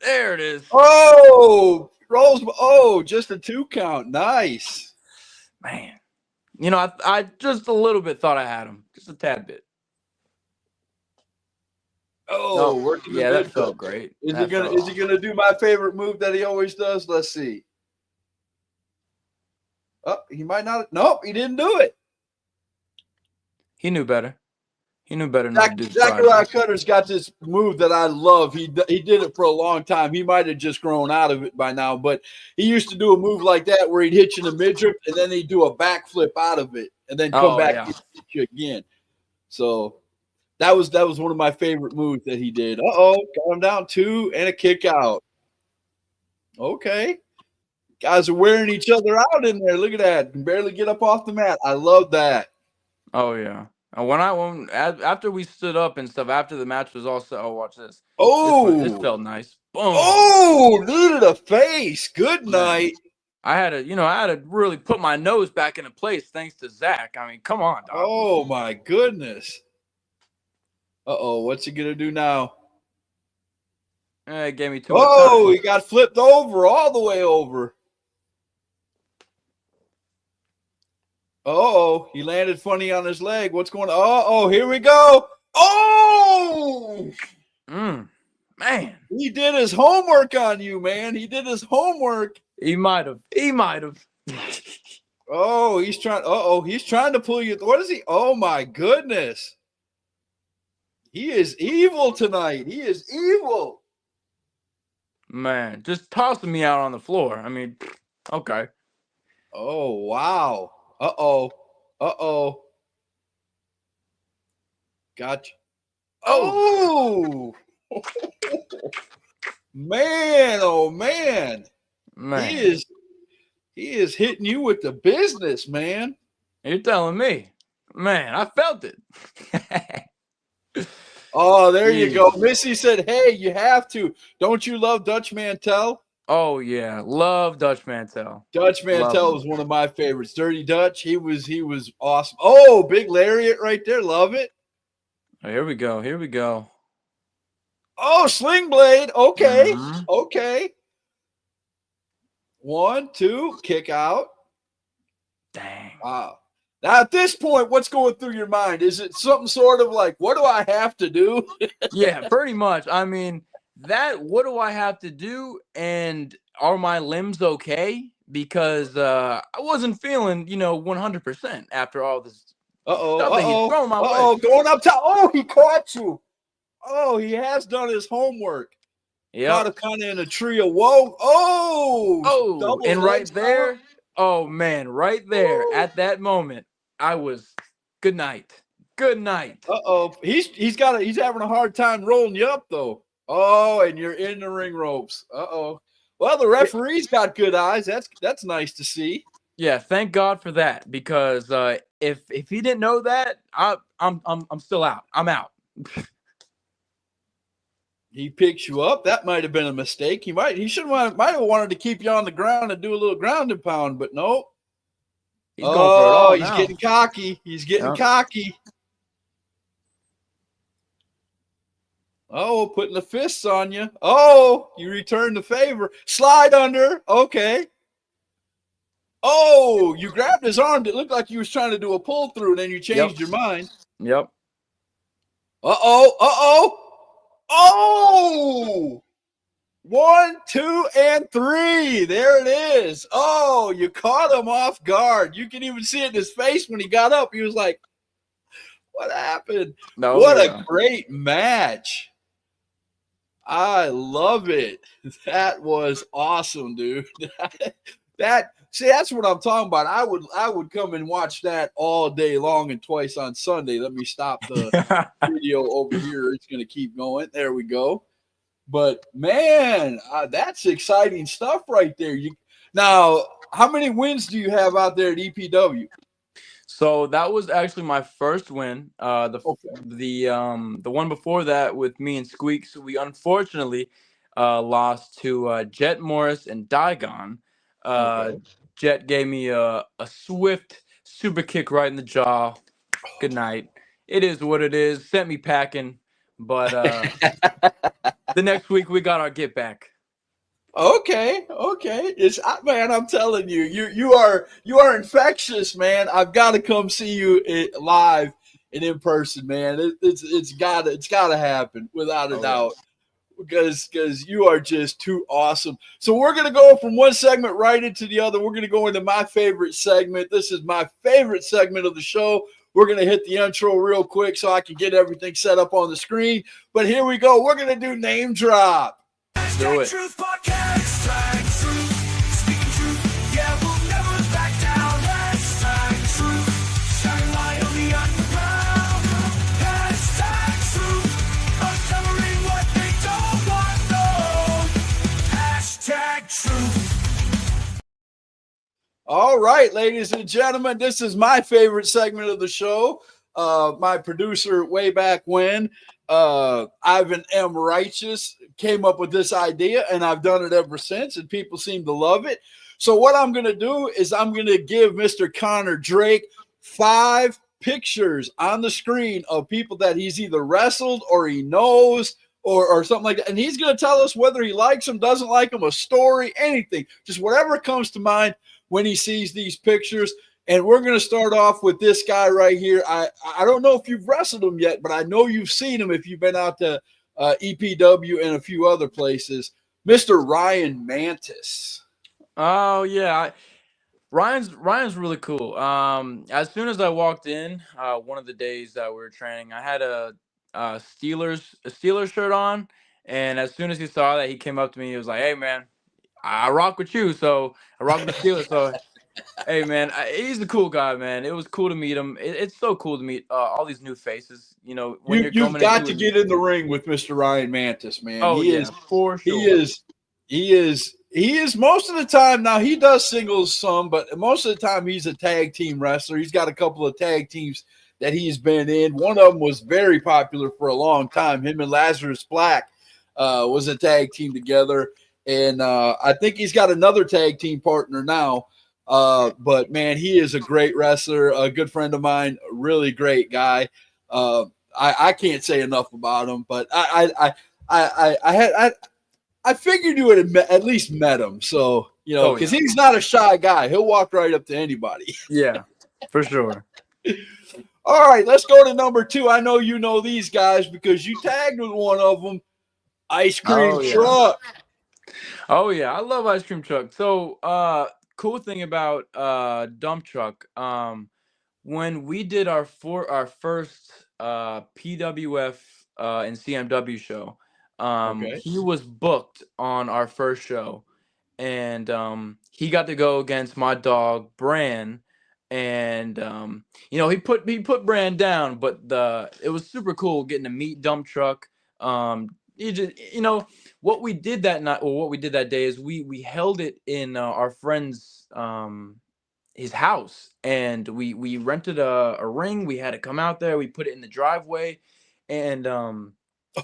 There it is. Oh, Rose. Oh, just a 2 count. Nice. Man. I just a little bit thought I had him, just a tad bit. Oh, No, working the yeah, that mid felt flip. great. Is he That gonna felt is he gonna do my favorite move that he always does? Let's see. Oh, he might not. Nope, he didn't do it. He knew better. He knew better not to do the Zachariah triangle. Cutter's got this move that I love. He did it for a long time. He might have just grown out of it by now, but he used to do a move like that where he'd hit you in the midriff and then he'd do a backflip out of it and then come Oh back yeah. and hit you again. So that was one of my favorite moves that he did. Uh-oh, got him down 2 and a kick out. Okay. Guys are wearing each other out in there. Look at that. Can barely get up off the mat. I love that. Oh yeah. And after we stood up and stuff, after the match was all set, oh watch this. This Oh, felt nice. Boom. oh, needed a face. Good Man. night. I had to really put my nose back into place thanks to Zach. I mean, come on, dog. Oh my goodness. Uh-oh, what's he gonna do now? It gave me too much Oh, time. he got flipped over all the way over. Uh-oh, he landed funny on his leg. What's going on? Uh-oh, here we go. Oh, Man. he did his homework on you, man. He did his homework. He might have. Oh, he's trying. He's trying to pull you. What is he? Oh my goodness. He is evil tonight. He is evil. Man, just tossing me out on the floor. I mean, okay. Oh wow. Uh-oh. Uh-oh. Gotcha. Oh. Man, oh man. Man, He is hitting you with the business, man. you're telling me. Man, I felt it. Oh, there you go. Jeez. Missy said, hey, you have to. Don't you love Dutch Mantel? Oh yeah, love Dutch Mantel. Dutch Love Mantel him. was one of my favorites. Dirty Dutch, he was awesome. Oh, big lariat right there. Love it. Oh, here we go. Here we go. Oh, sling blade. Okay. Mhm. Okay. 1, 2, kick out. Dang. Wow. Now, at this point, what's going through your mind? Is it something sort of like, what do I have to do? Yeah, pretty much. I mean, what do I have to do? And are my limbs okay? Because I wasn't feeling, 100% after all this Uh-oh. stuff that he's Uh-oh. throwing my way. Uh-oh. Going up top. Oh, he caught you. Oh, he has done his homework. Caught him Yep. kind of in a tree of woe. Oh. Oh, Double and right legs there, up. oh man, right there Woo. at that moment, I was good night. Good night. Uh-oh. He's having a hard time rolling you up though. Oh, and you're in the ring ropes. Uh-oh. Well, the referee's got good eyes. That's nice to see. Yeah, thank God for that, because if he didn't know that, I'm still out. I'm out. He picks you up. That might have been a mistake. He might have wanted to keep you on the ground and do a little ground and pound, but nope. He's going for it all He's now. getting cocky. He's getting Yep. cocky. Oh, putting the fists on you. Oh, you return the favor. Slide under. Okay. Oh, you grabbed his arm. It looked like you was trying to do a pull through, and then you changed your mind. Yep. Uh-oh. Oh! 1, 2, and 3. There it is. Oh, you caught him off guard. You can even see it in his face when he got up. He was like, what happened? No, What yeah. a great match. I love it. That was awesome, dude. That's what I'm talking about. I would come and watch that all day long and twice on Sunday. Let me stop the video over here. It's going to keep going. There we go. But man, that's exciting stuff right there. Now, how many wins do you have out there at EPW? So that was actually my first win. Okay. The one before that with me and Squeaks, we unfortunately lost to Jet Morris and Digon. Okay. Jet gave me a swift super kick right in the jaw. Good night. It is what it is. Sent me packing, but the next week we got our get back. Okay. It's man, I'm telling you, you are infectious, man. I've got to come see you live and in person, man. It's gotta happen without a doubt. Because you are just too awesome. So we're gonna go from one segment right into the other. We're gonna go into my favorite segment. This is my favorite segment of the show. We're gonna hit the intro real quick so I can get everything set up on the screen. But here we go. We're gonna do name drop. Do it. Truth podcast, trying truth, speaking truth. Yeah, we'll never back down. Hashtag truth, shining light on the underground. Hashtag truth, uncovering what they don't want known. Hashtag truth. All right, ladies and gentlemen, this is my favorite segment of the show. My producer way back when, Ivan M. Righteous, came up with this idea, and I've done it ever since, and people seem to love it. So what I'm going to do is I'm going to give Mr. Connor Drake 5 pictures on the screen of people that he's either wrestled or he knows or something like that. And he's going to tell us whether he likes them, doesn't like them, a story, anything, just whatever comes to mind when he sees these pictures. And we're going to start off with this guy right here. I don't know if you've wrestled him yet, but I know you've seen him if you've been out to EPW and a few other places. Mr. Ryan Mantis. Oh yeah, Ryan's really cool. As soon as I walked in, one of the days that we were training, I had a Steelers shirt on, and as soon as he saw that, he came up to me. He was like, "Hey man, I rock with you." So I rock with the Steelers. So hey man, he's a cool guy, man. It was cool to meet him. It's so cool to meet all these new faces. You know, when you're You've coming got into to get in the ring with Mr. Ryan Mantis, man. Oh he yeah, is for sure. He is most of the time. Now he does singles some, but most of the time he's a tag team wrestler. He's got a couple of tag teams that he's been in. One of them was very popular for a long time. Him and Lazarus Black was a tag team together, and I think he's got another tag team partner now. But man, he is a great wrestler, a good friend of mine, a really great guy. I can't say enough about him, but I figured you would have at least met him. So, you know, because he's not a shy guy. He'll walk right up to anybody. Yeah, for sure. All right, let's go to number 2. I know you know these guys because you tagged with one of them, Ice Cream Truck. Oh yeah, I love Ice Cream Truck. So, cool thing about Dump Truck, when we did our first PWF and CMW show, he was booked on our first show, and he got to go against my dog Bran, and you know, he put Bran down, but it was super cool getting to meet Dump Truck. You know what we did that night, or what we did that day, is we held it in our friend's his house, and we rented a ring. We had it come out there. We put it in the driveway, and oh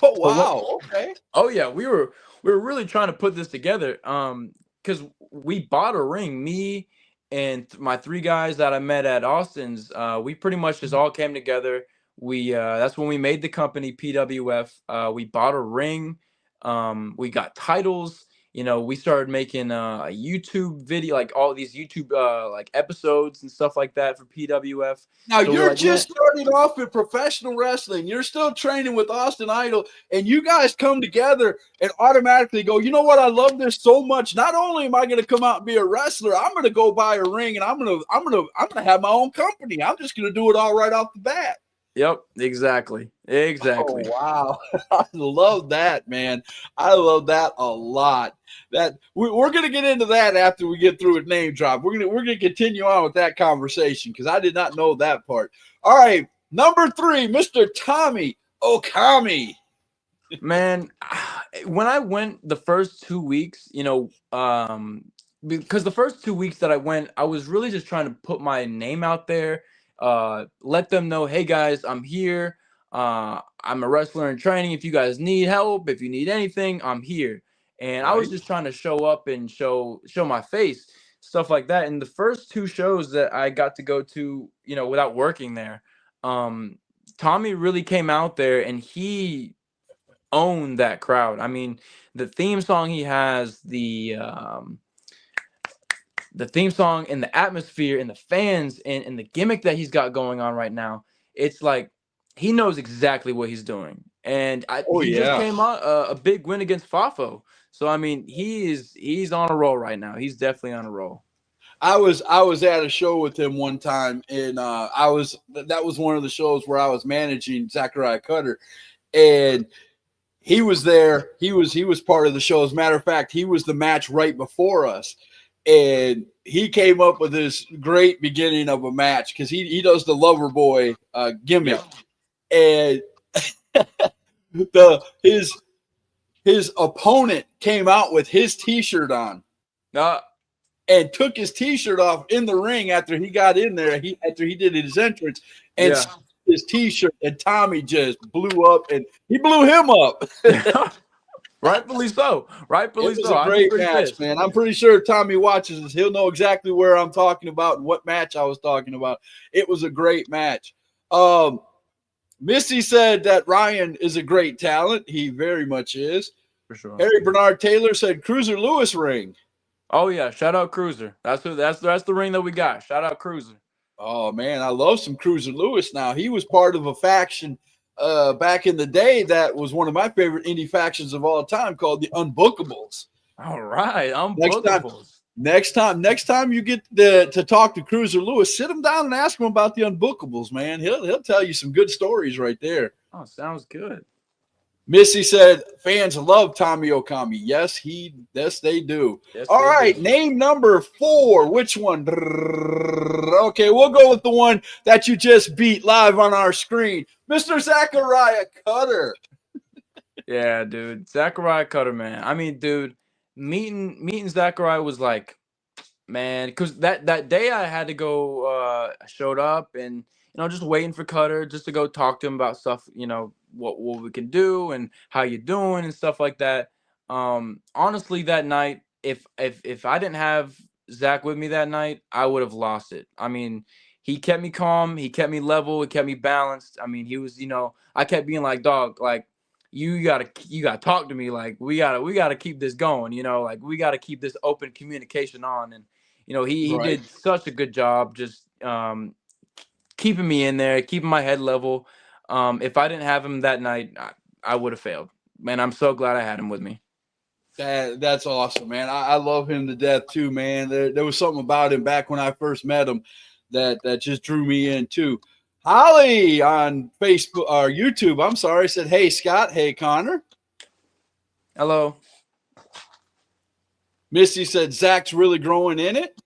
wow, okay. Oh yeah, we were really trying to put this together, because we bought a ring. Me and my 3 guys that I met at Austin's, we pretty much just all came together. We that's when we made the company PWF. We bought a ring. We got titles, we started making a YouTube video, like all these YouTube like episodes and stuff like that for PWF. Now So we're you're like, man, just starting off in professional wrestling. You're still training with Austin Idol, and you guys come together and automatically go, you know what? I love this so much. Not only am I going to come out and be a wrestler, I'm going to go buy a ring, and I'm gonna have my own company. I'm just going to do it all right off the bat. yep, exactly. Oh wow, I love that, man. I love that a lot. That we're gonna get into that after we get through with name drop. We're gonna continue on with that conversation because I did not know that part. All right, number 3, Mr. Tommy Okami. Man, when I went the first 2 weeks, because the first 2 weeks that I went, I was really just trying to put my name out there, let them know, hey guys, I'm here. I'm a wrestler in training. If you guys need help, if you need anything, I'm here. And I was Right. just trying to show up and show my face, stuff like that. And the first 2 shows that I got to go to, without working there, Tommy really came out there and he owned that crowd. I mean, the theme song he has, the theme song and the atmosphere and the fans and the gimmick that he's got going on right now, it's like he knows exactly what he's doing. And Oh he just yeah. came out a big win against Fafo. So I mean, he's on a roll right now. He's definitely on a roll. I was at a show with him one time, and that was one of the shows where I was managing Zachariah Cutter, and he was there. He was part of the show. As a matter of fact, he was the match right before us, and he came up with this great beginning of a match because he does the lover boy gimmick, and his opponent came out with his T-shirt on Uh, and took his T-shirt off in the ring after he got in there. After he did his entrance and Yeah. his T-shirt, and Tommy just blew up, and he blew him up. rightfully so. Rightfully It was so. a I'd be great pretty match, pissed. man. I'm pretty sure if Tommy watches this, he'll know exactly where I'm talking about and what match I was talking about. It was a great match. Missy said that Ryan is a great talent. He very much is. For sure. Harry Bernard Taylor said Cruiser Lewis ring. Oh yeah, shout out Cruiser. That's the ring that we got. Shout out Cruiser. Oh man, I love some Cruiser Lewis. Now he was part of a faction back in the day that was one of my favorite indie factions of all time, called the Unbookables. All right, Next time- Unbookables. Next time you get to talk to Cruiser Lewis, sit him down and ask him about the Unbookables, man. He'll tell you some good stories right there. Oh, sounds good. Missy said fans love Tommy Okami. Yes, they do. Yes, All they right, do. name number 4. Which one? Okay, we'll go with the one that you just beat live on our screen, Mr. Zachariah Cutter. Yeah, dude. Zachariah Cutter, man. I mean, dude, meeting Zachariah was like, man, because that day I had to go, I showed up and just waiting for Cutter just to go talk to him about stuff, what we can do and how you doing and stuff like that. Honestly, that night, if I didn't have Zach with me that night, I would have lost it. I mean, he kept me calm, he kept me level, he kept me balanced. I mean, he was, I kept being like, dog, like you gotta talk to me, like we gotta keep this going, like we gotta keep this open communication on. And he Right. did such a good job just keeping me in there, keeping my head level. If I didn't have him that night, I would have failed. Man, I'm so glad I had him with me. That's awesome, man. I love him to death too, man. There was something about him back when I first met him that just drew me in too. Holly on Facebook or YouTube, I'm sorry, said, "Hey Scott, hey Connor." Hello. Missy said Zach's really growing in it.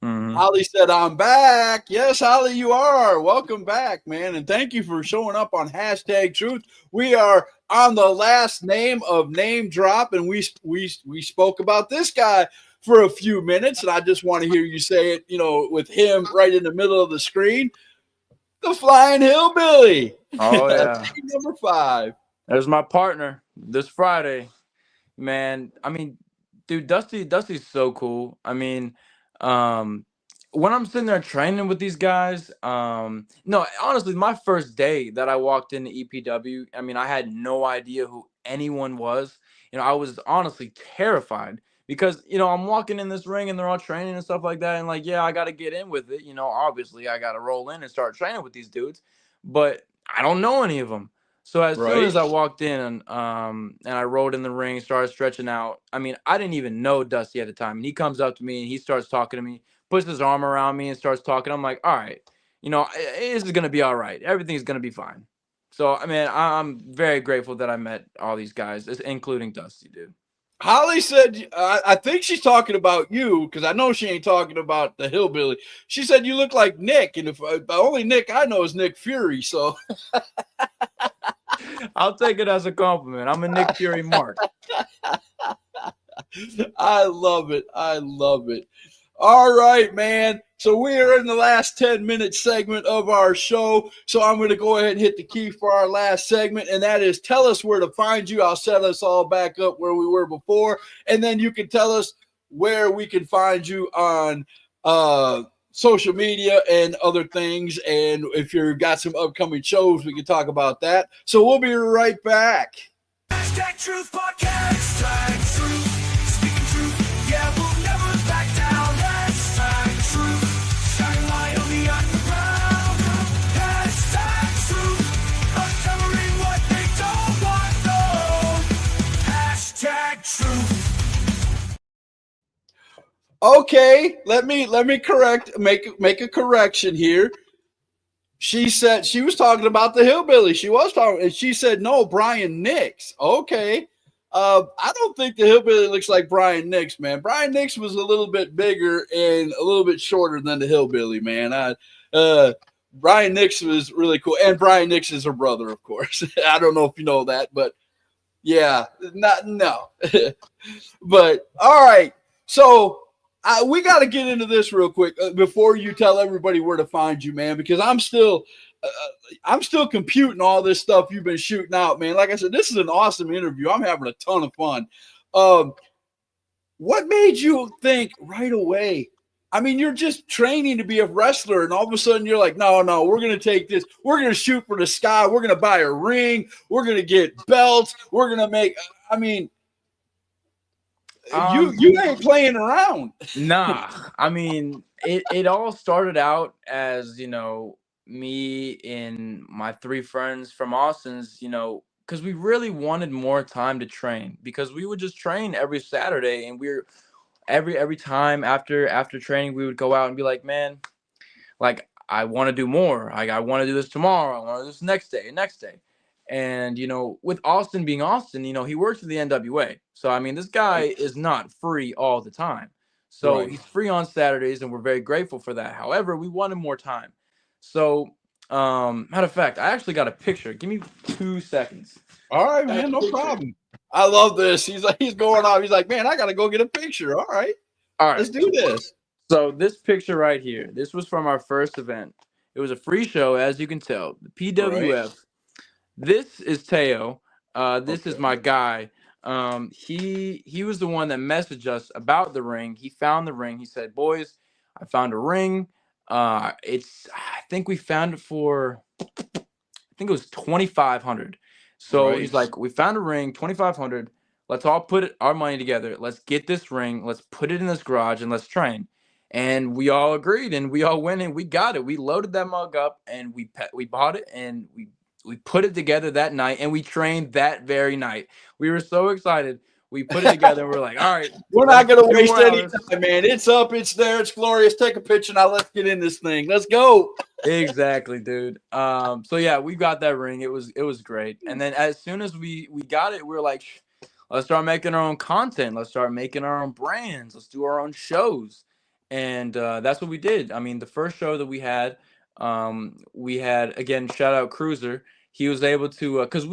Mhm. Holly said, "I'm back." Yes, Holly, you are. Welcome back, man. And thank you for showing up on #Truth. We are on the last name of name drop, and we spoke about this guy for a few minutes, and I just want to hear you say it, with him right in the middle of the screen. The Flying Hillbilly. Oh yeah. That's number 5. There's my partner this Friday. Man, I mean, dude, Dusty's so cool. I mean, when I'm sitting there training with these guys, no, honestly, my first day that I walked into EPW, I mean, I had no idea who anyone was. I was honestly terrified because I'm walking in this ring and they're all training and stuff like that, and like, yeah, I got to get in with it. Obviously I got to roll in and start training with these dudes, but I don't know any of them. So as soon Right. as I walked in and I rolled in the ring, started stretching out. I mean, I didn't even know Dusty at the time, and he comes up to me and he starts talking to me, puts his arm around me and starts talking. I'm like, all right, this is gonna be all right. Everything's gonna be fine. So I mean, I'm very grateful that I met all these guys, including Dusty, dude. Holly said, I think she's talking about you because I know she ain't talking about the hillbilly. She said you look like Nick, and if the only Nick I know is Nick Fury. So I'll take it as a compliment. I'm a Nick Fury mark. I love it. I love it. All right, man. So we are in the last 10-minute segment of our show. So I'm going to go ahead and hit the key for our last segment, and that is tell us where to find you. I'll set us all back up where we were before, and then you can tell us where we can find you on social media and other things. And if you've got some upcoming shows, we can talk about that. So we'll be right back. Hashtag Truth Podcast. Hashtag Truth. Speaking truth. Yeah, we'll never back down. Hashtag Truth. Shining light on the underground. Hashtag Truth. Uncovering what they don't want known. Hashtag Truth. Okay, let me correct, make a correction here. She said she was talking about the hillbilly. She was talking, and she said no, Brian Nix. Okay, I don't think the hillbilly looks like Brian Nix, man. Brian Nix was a little bit bigger and a little bit shorter than the hillbilly, man. Brian Nix was really cool, and Brian Nix is her brother, of course. I don't know if you know that, but yeah, no. But all right, so. We got to get into this real quick before you tell everybody where to find you, man, because I'm still computing all this stuff you've been shooting out, man. Like I said, this is an awesome interview. I'm having a ton of fun. What made you think right away? I mean, you're just training to be a wrestler, and all of a sudden you're like, no, we're going to take this. We're going to shoot for the sky. We're going to buy a ring. We're going to get belts. We're going to make – I mean – you ain't playing around. Nah, I mean, it all started out as, me and my 3 friends from Austin's, because we really wanted more time to train, because we would just train every Saturday, and every time after training, we would go out and be like, man, like, I want to do more. Like, I want to do this tomorrow. I want to do this next day. And, with Austin being Austin, he works for the NWA. So, I mean, this guy is not free all the time. So Right. He's free on Saturdays, and we're very grateful for that. However, we wanted more time. So, matter of fact, I actually got a picture. Give me 2 seconds. All right, man, no problem. I love this. He's going off. He's like, man, I got to go get a picture. All right, let's do this. So this picture right here, this was from our first event. It was a free show, as you can tell. The PWF. Right. This is Teo. This is my guy. He was the one that messaged us about the ring. He found the ring. He said, boys, I found a ring. I think we found it for, I think it was $2,500. So He's like, we found a ring, $2,500. Let's all put our money together. Let's get this ring. Let's put it in this garage and let's train. And we all agreed, and we all went and we got it. We loaded that mug up, and we bought it, and we put it together that night, and we trained that very night. We were so excited. We put it together, and we're like, all right. We're not going to waste any time, man. It's up. It's there. It's glorious. Take a picture. Now let's get in this thing. Let's go. Exactly, dude. So, yeah, we got that ring. It was great. And then as soon as we got it, we were like, let's start making our own content. Let's start making our own brands. Let's do our own shows. And that's what we did. I mean, the first show that we had, again, shout out Cruiser. He was able to, because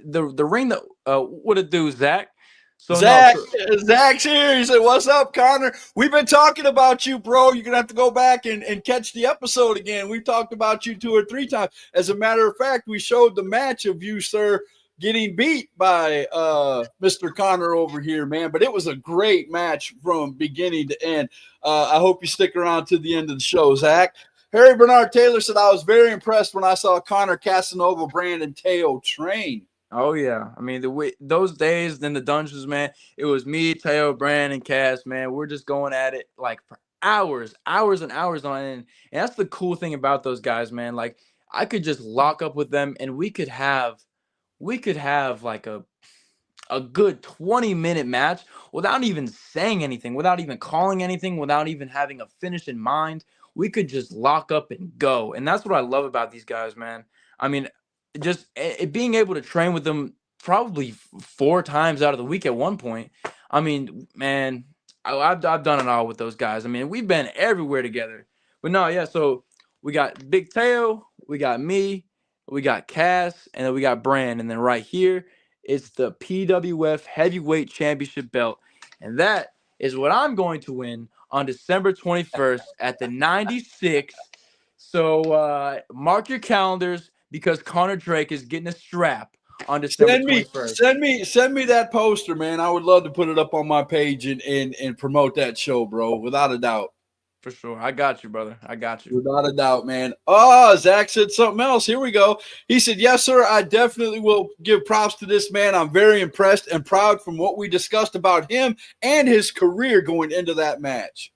the ring that, what it do, Zach? So Zach's here. He said, what's up, Connor? We've been talking about you, bro. You're going to have to go back and catch the episode again. We've talked about you 2 or 3 times. As a matter of fact, we showed the match of you, sir, getting beat by Mr. Connor over here, man. But it was a great match from beginning to end. I hope you stick around to the end of the show, Zach. Harry Bernard Taylor said, I was very impressed when I saw Connor Casanova, Brandon Teo train. Oh yeah, I mean the way those days in the dungeons, man. It was me, Teo, Brand, and Cass. Man, we're just going at it like for hours, hours and hours on end. And that's the cool thing about those guys, man. Like I could just lock up with them, and we could have like a good 20-minute match without even saying anything, without even calling anything, without even having a finish in mind. We could just lock up and go. And that's what I love about these guys, man. I mean, just being able to train with them probably 4 times out of the week at one point. I mean, man, I've done it all with those guys. I mean, we've been everywhere together. But no, yeah, so we got Big Teo, we got me, we got Cass, and then we got Brand. And then right here, it's the PWF Heavyweight Championship belt. And that is what I'm going to win on December 21st at the 96. So mark your calendars because Connor Drake is getting a strap on December 21st. Send me that poster, man. I would love to put it up on my page and promote that show, bro. Without a doubt. For sure. I got you, brother. I got you. Without a doubt, man. Oh, Zach said something else. Here we go. He said, yes, sir. I definitely will give props to this man. I'm very impressed and proud from what we discussed about him and his career going into that match.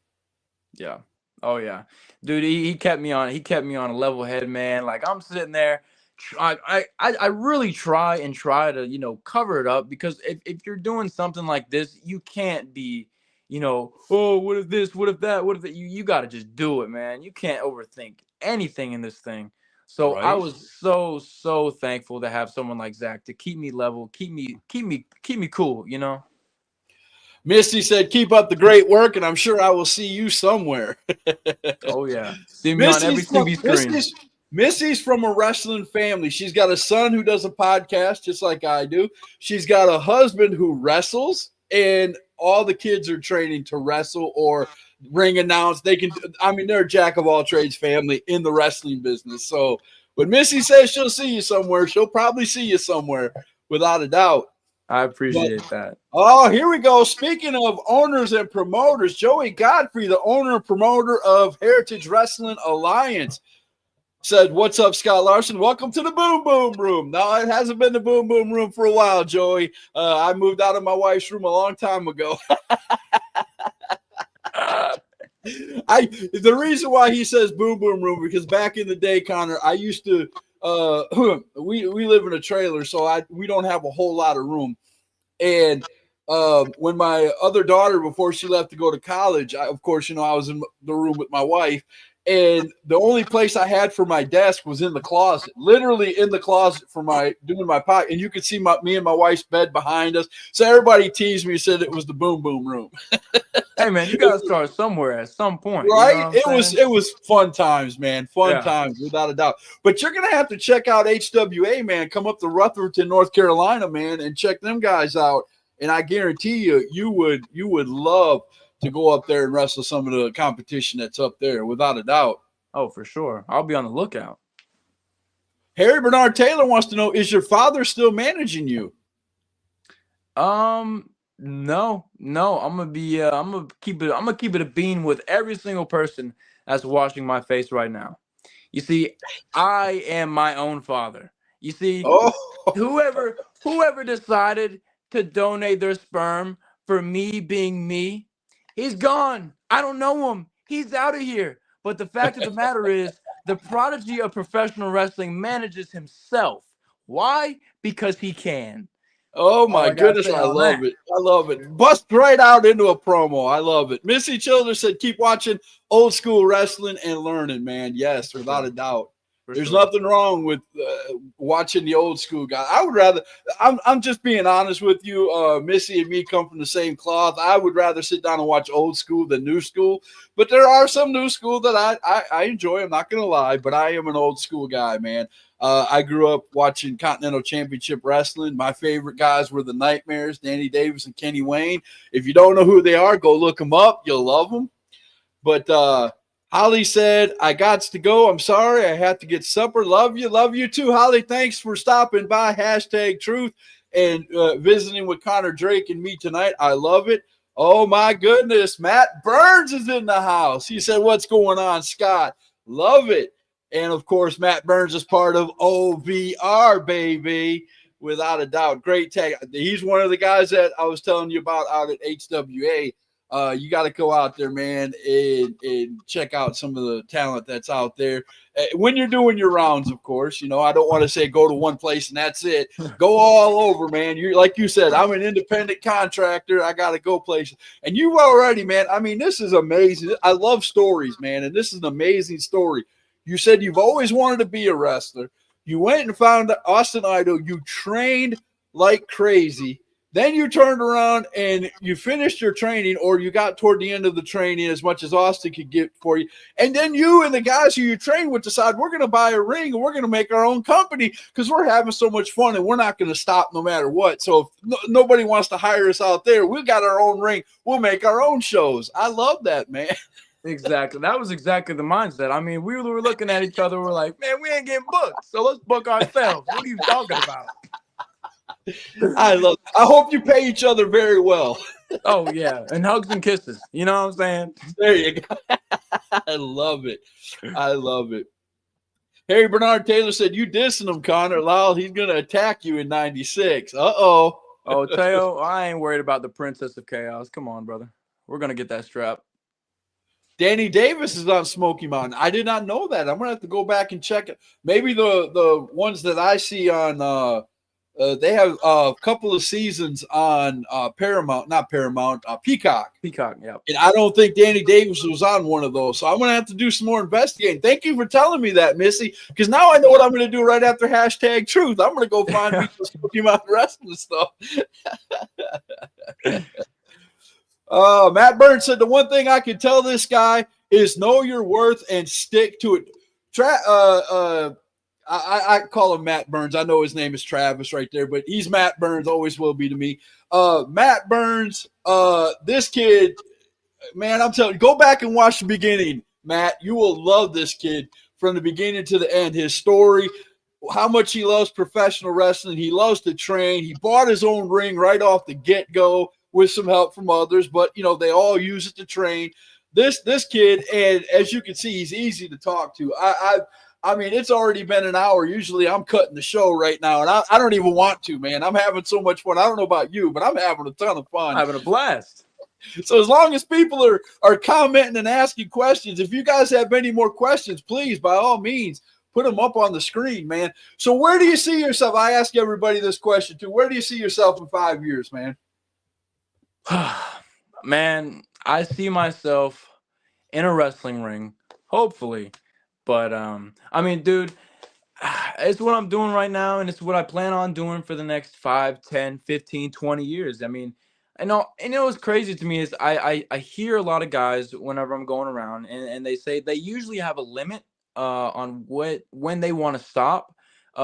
Yeah. Oh yeah. Dude, he kept me on a level head, man. Like I'm sitting there. I really try to, cover it up because if you're doing something like this, you can't be, oh, what if this, what if that, what if that? You got to just do it, man. You can't overthink anything in this thing. So I Right. was so thankful to have someone like Zach to keep me level, keep me cool, Misty said, keep up the great work, and I'm sure I will see you somewhere. Oh yeah, see me on every TV screen. Missy's from a wrestling family. She's got a son who does a podcast just like I do. She's got a husband who wrestles, and all the kids are training to wrestle or ring announce. They're a jack of all trades family in the wrestling business. So when Missy says she'll see you somewhere, she'll probably see you somewhere without a doubt. I appreciate that. Oh, here we go. Speaking of owners and promoters, Joey Godfrey, the owner and promoter of Heritage Wrestling Alliance, said, what's up, Scott Larson? Welcome to the Boom Boom Room. No, it hasn't been the Boom Boom Room for a while, Joey. I moved out of my wife's room a long time ago. The reason why he says Boom Boom Room, because back in the day, Connor, I used to we live in a trailer, so we don't have a whole lot of room. And when my other daughter, before she left to go to college, of course, I was in the room with my wife. And the only place I had for my desk was in the closet, literally in the closet for doing my podcast. And you could see me and my wife's bed behind us. So everybody teased me, said it was the Boom Boom Room. Hey man, you gotta start somewhere at some point, right? It was fun times, man. Fun times, without a doubt. But you're gonna have to check out HWA, man. Come up to Rutherford, North Carolina, man, and check them guys out. And I guarantee you would love to go up there and wrestle some of the competition that's up there, without a doubt. Oh, for sure. I'll be on the lookout. Harry Bernard Taylor wants to know, is your father still managing you? No. I'm gonna keep it a bean with every single person that's watching my face right now. You see, I am my own father. You see, whoever decided to donate their sperm for me being me, he's gone. I don't know him. He's out of here. But the fact of the matter is, the prodigy of professional wrestling manages himself. Why? Because he can. Oh my goodness, I love it. I love it. Bust right out into a promo. I love it. Missy Childers said, keep watching old school wrestling and learning, man. Yes, without a doubt. There's nothing wrong with watching the old school guy. I would rather, I'm just being honest with you. Missy and me come from the same cloth. I would rather sit down and watch old school than new school. But there are some new school that I enjoy. I'm not going to lie, but I am an old school guy, man. I grew up watching Continental Championship Wrestling. My favorite guys were the Nightmares, Danny Davis and Kenny Wayne. If you don't know who they are, go look them up. You'll love them. But Holly said, I got to go. I'm sorry. I have to get supper. Love you. Love you too, Holly. Thanks for stopping by. #Truth and visiting with Connor Drake and me tonight. I love it. Oh, my goodness. Matt Burns is in the house. He said, what's going on, Scott? Love it. And, of course, Matt Burns is part of OVR, baby. without a doubt. Great tag. He's one of the guys that I was telling you about out at HWA. You got to go out there, man, and check out some of the talent that's out there. When you're doing your rounds, of course, you know, I don't want to say go to one place and that's it. Go all over, man. You're like you said, I'm an independent contractor. I got to go places. And you already, man, I mean, this is amazing. I love stories, man, and this is an amazing story. You said you've always wanted to be a wrestler. You went and found Austin Idol. You trained like crazy. Then you turned around and you finished your training, or you got toward the end of the training as much as Austin could get for you. And then you and the guys who you trained with decide we're going to buy a ring and we're going to make our own company because we're having so much fun and we're not going to stop no matter what. So if nobody wants to hire us out there, we've got our own ring. We'll make our own shows. I love that, man. Exactly. That was exactly the mindset. I mean, we were looking at each other. We're like, man, we ain't getting booked, so let's book ourselves. What are you talking about? I hope you pay each other very well. Oh yeah, and hugs and kisses. You know what I'm saying? There you go. I love it. I love it. Harry Bernard Taylor said, "You dissing him, Connor Lyle. He's gonna attack you in '96." Oh, Teo, I ain't worried about the Princess of Chaos. Come on, brother. We're gonna get that strap. Danny Davis is on Smoky Mountain. I did not know that. I'm gonna have to go back and check it. Maybe the ones that I see on they have a couple of seasons on Peacock. Peacock, yeah. And I don't think Danny Davis was on one of those. So I'm going to have to do some more investigating. Thank you for telling me that, Missy, because now I know what I'm going to do right after hashtag truth. I'm going to go find me some Smoky Mountain Wrestling stuff. Matt Burns said, the one thing I can tell this guy is know your worth and stick to it. I call him Matt Burns. I know his name is Travis right there, but he's Matt Burns, always will be to me. Matt Burns, this kid, man, I'm telling you, go back and watch the beginning, Matt. You will love this kid from the beginning to the end. His story, how much he loves professional wrestling. He loves to train. He bought his own ring right off the get-go with some help from others, but, you know, they all use it to train. This kid, and as you can see, he's easy to talk to. I mean, it's already been an hour. Usually I'm cutting the show right now, and I don't even want to, man. I'm having so much fun. I don't know about you, but I'm having a ton of fun. Having a blast. So as long as people are commenting and asking questions, if you guys have any more questions, please, by all means, put them up on the screen, man. So where do you see yourself? I ask everybody this question, too. Where do you see yourself in 5 years, man? Man, I see myself in a wrestling ring, hopefully. But, I mean, dude, it's what I'm doing right now, and it's what I plan on doing for the next 5, 10, 15, 20 years. I mean, I know, and you know what's crazy to me is I hear a lot of guys whenever I'm going around, and they say they usually have a limit on when they want to stop.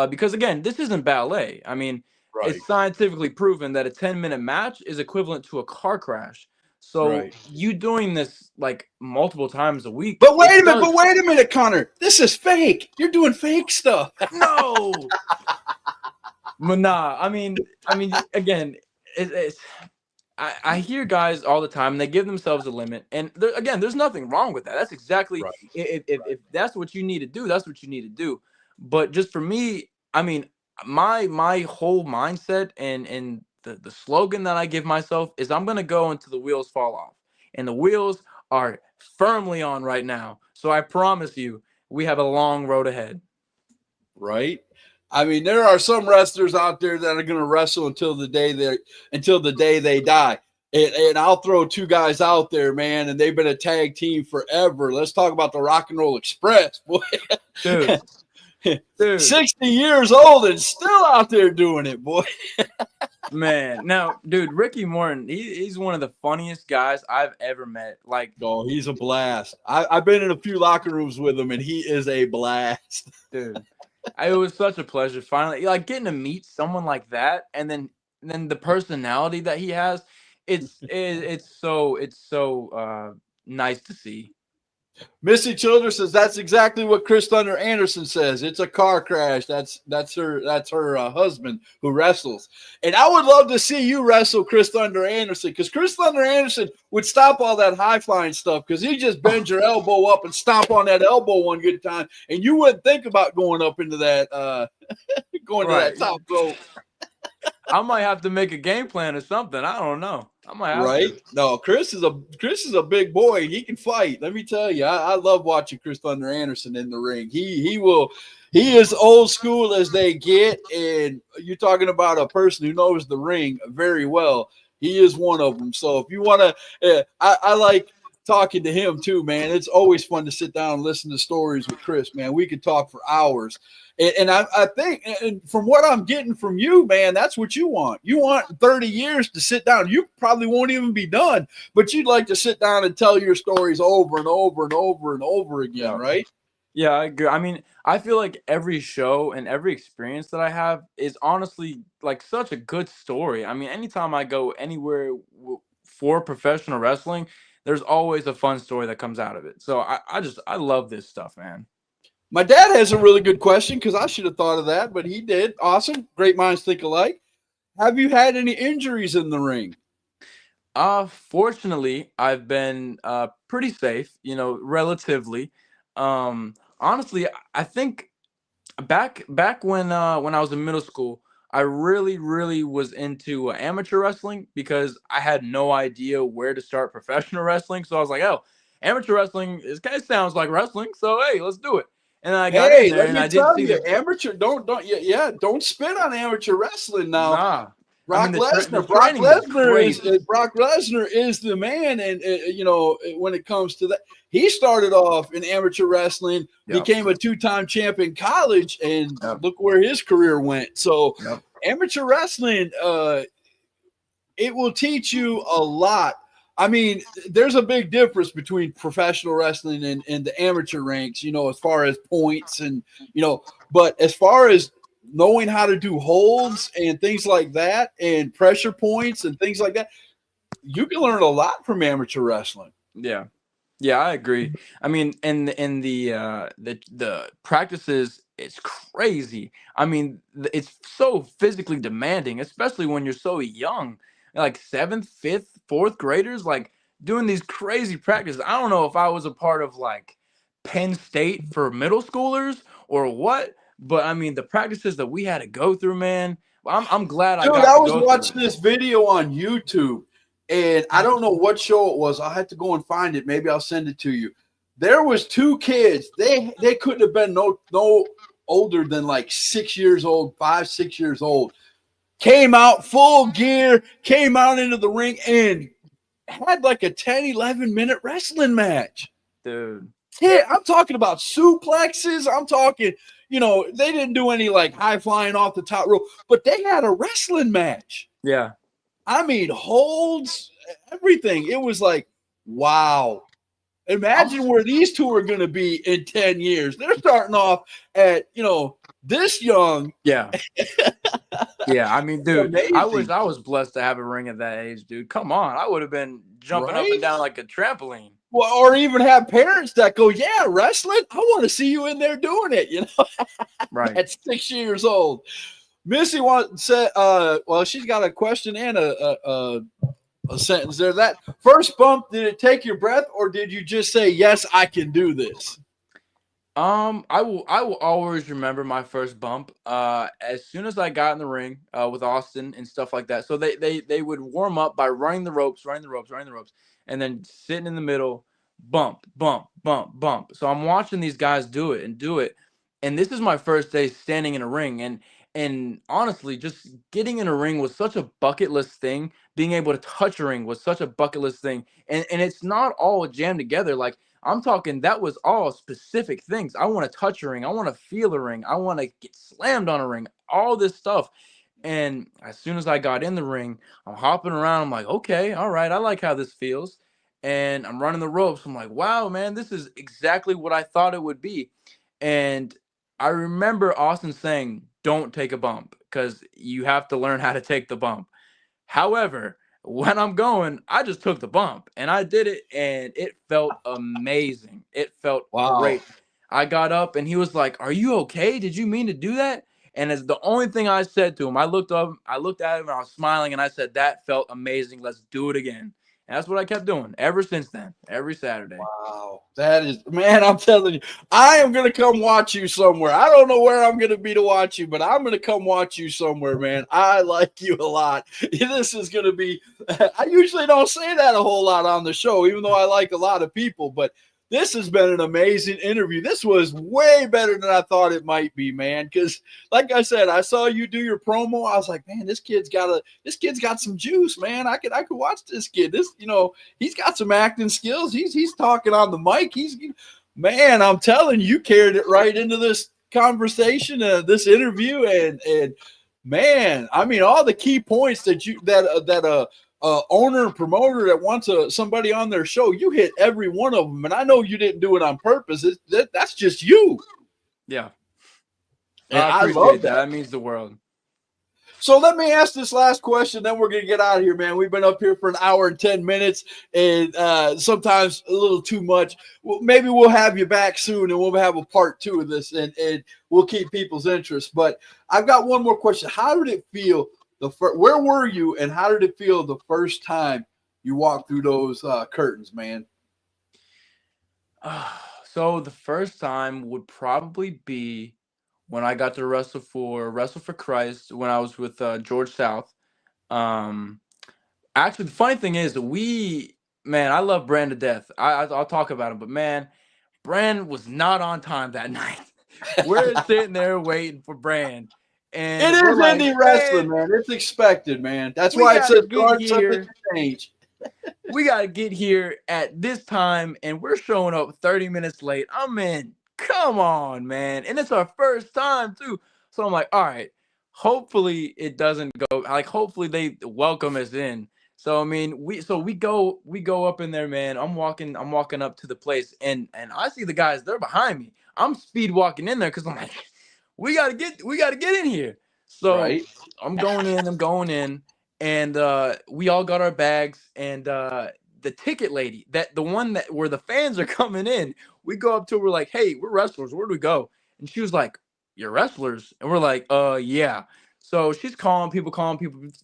Because, again, this isn't ballet. I mean, it's scientifically proven that a 10-minute match is equivalent to a car crash. So you doing this like multiple times a week. But wait a minute, Connor. This is fake. You're doing fake stuff. No. But nah, I mean, again, I hear guys all the time, and they give themselves a limit. And there's nothing wrong with that. That's exactly if that's what you need to do, that's what you need to do. But just for me, I mean, my whole mindset and the slogan that I give myself is I'm going to go until the wheels fall off. And the wheels are firmly on right now. So I promise you, we have a long road ahead. Right? I mean, there are some wrestlers out there that are going to wrestle until the day they die. And I'll throw two guys out there, man, and they've been a tag team forever. Let's talk about the Rock and Roll Express, boy. Dude. 60 years old and still out there doing it, boy. Man, now, dude, Ricky Morton, he's one of the funniest guys I've ever met. Like, oh, he's a blast. I've been in a few locker rooms with him, and he is a blast, dude. It was such a pleasure finally, like getting to meet someone like that, and then the personality that he has. It's so nice to see. Missy Childers says that's exactly what Chris Thunder Anderson says. It's a car crash. That's her husband who wrestles. And I would love to see you wrestle Chris Thunder Anderson, because Chris Thunder Anderson would stop all that high flying stuff, because he just bends your elbow up and stomp on that elbow one good time, and you wouldn't think about going up into that to that top rope. I might have to make a game plan or something. I don't know. I might have Right? to. No, Chris is a big boy. He can fight. Let me tell you, I love watching Chris Thunder Anderson in the ring. He is old school as they get, and you're talking about a person who knows the ring very well. He is one of them. So if you want to, I like talking to him too, man. It's always fun to sit down and listen to stories with Chris, man. We could talk for hours. And I think, and from what I'm getting from you, man, that's what you want. You want 30 years to sit down. You probably won't even be done, but you'd like to sit down and tell your stories over and over and over and over again, Yeah. right? Yeah, I agree. I mean, I feel like every show and every experience that I have is honestly like such a good story. I mean, anytime I go anywhere for professional wrestling, there's always a fun story that comes out of it. So I love this stuff, man. My dad has a really good question because I should have thought of that, but he did. Awesome. Great minds think alike. Have you had any injuries in the ring? Fortunately, I've been pretty safe, relatively. Honestly, I think back when I was in middle school, I really was into amateur wrestling because I had no idea where to start professional wrestling. So I was like, oh, amateur wrestling is kind of sounds like wrestling, so hey, let's do it. And then I got in Hey, there let and me I did tell see you, the amateur don't spit on amateur wrestling now. nah. I Brock mean, the Lesnar. Brock training is Lesnar is crazy. Brock Lesnar is the man, and when it comes to that, he started off in amateur wrestling, Yep. became a two-time champ in college, and Yep. look where his career went. So, Yep. amateur wrestling, it will teach you a lot. I mean, there's a big difference between professional wrestling and the amateur ranks, as far as points and but as far as knowing how to do holds and things like that and pressure points and things like that, you can learn a lot from amateur wrestling. Yeah. Yeah, I agree. I mean, in the practices, it's crazy. I mean, it's so physically demanding, especially when you're so young, like seventh, fifth, fourth graders, like doing these crazy practices. I don't know if I was a part of like Penn State for middle schoolers or what, but I mean, the practices that we had to go through, man. I'm glad I Dude, got I to was go through watching it. this video on YouTube, and I don't know what show it was. I'll have to go and find it. Maybe I'll send it to you. There was two kids. They couldn't have been no older than like 6 years old, 5, 6 years old. Came out full gear, came out into the ring, and had like a 10, 11-minute wrestling match. Dude. Yeah, I'm talking about suplexes. I'm talking, they didn't do any like high flying off the top rope, but they had a wrestling match. Yeah. I mean, holds, everything. It was like, wow. Imagine where these two are going to be in 10 years. They're starting off at, this young. Yeah. Yeah, I mean, dude, I Amazing. was blessed to have a ring at that age, dude. Come on, I would have been jumping up Right? and down like a trampoline. Well, or even have parents that go, yeah, wrestling. I want to see you in there doing it, Right. at 6 years old. Missy said, well, she's got a question and a sentence there. That first bump, did it take your breath, or did you just say, yes, I can do this? I will always remember my first bump. As soon as I got in the ring with Austin and stuff like that. So they would warm up by running the ropes, and then sitting in the middle, bump, bump, bump, bump. So I'm watching these guys do it, and this is my first day standing in a ring, and honestly, just getting in a ring was such a bucket list thing. Being able to touch a ring was such a bucket list thing, and it's not all jammed together. Like I'm talking, that was all specific things. I want to touch a ring. I want to feel a ring. I want to get slammed on a ring. All this stuff. And as soon as I got in the ring, I'm hopping around. I'm like, okay, all right, I like how this feels. And I'm running the ropes. I'm like, wow, man, this is exactly what I thought it would be. And I remember Austin saying, don't take a bump because you have to learn how to take the bump. However, when I'm going, I just took the bump and I did it and it felt amazing. It felt Wow. great. I got up and he was like, "Are you okay? Did you mean to do that?" And as the only thing I said to him, I looked at him and I was smiling and I said, "That felt amazing. Let's do it again." And that's what I kept doing ever since then, every Saturday. Wow, that is, man, I'm telling you, I am going to come watch you somewhere. I don't know where I'm going to be to watch you, but I'm going to come watch you somewhere, man. I like you a lot. This is going to be, I usually don't say that a whole lot on the show, even though I like a lot of people, but this has been an amazing interview. This was way better than I thought it might be, man. Because, like I said, I saw you do your promo. I was like, man, this kid's got some juice, man. I could watch this kid. He's got some acting skills. He's talking on the mic. Man, I'm telling you carried it right into this conversation, this interview, and man, I mean, all the key points that owner and promoter that wants somebody on their show, you hit every one of them. And I know you didn't do it on purpose. That's just you. Yeah. And I appreciate love that. That means the world. So let me ask this last question, then we're going to get out of here, man. We've been up here for an hour and 10 minutes, and sometimes a little too much. Well, maybe we'll have you back soon, and we'll have a part 2 of this, and we'll keep people's interest. But I've got one more question. How did it feel? Where were you, and how did it feel the first time you walked through those curtains, man? So the first time would probably be when I got to wrestle for Christ when I was with George South. Actually, the funny thing is, I love Brand to death. I'll talk about him, but man, Brand was not on time that night. We're sitting there waiting for Brand. And it is like, indie wrestling, man. It's expected, man. That's we why it says gotta guard get something here. to change. We got to get here at this time, and we're showing up 30 minutes late. I'm in. Come on, man. And it's our first time, too. So I'm like, all right, hopefully it doesn't go. Like, hopefully they welcome us in. So, I mean, we go up in there, man. I'm walking up to the place, and I see the guys, they're behind me. I'm speed walking in there because I'm like, we gotta get in here. So Right. I'm going in, and we all got our bags, and the ticket lady, the one that where the fans are coming in, we go up to her, we're like, hey, we're wrestlers, where do we go? And she was like, you're wrestlers? And we're like, yeah. So she's calling people.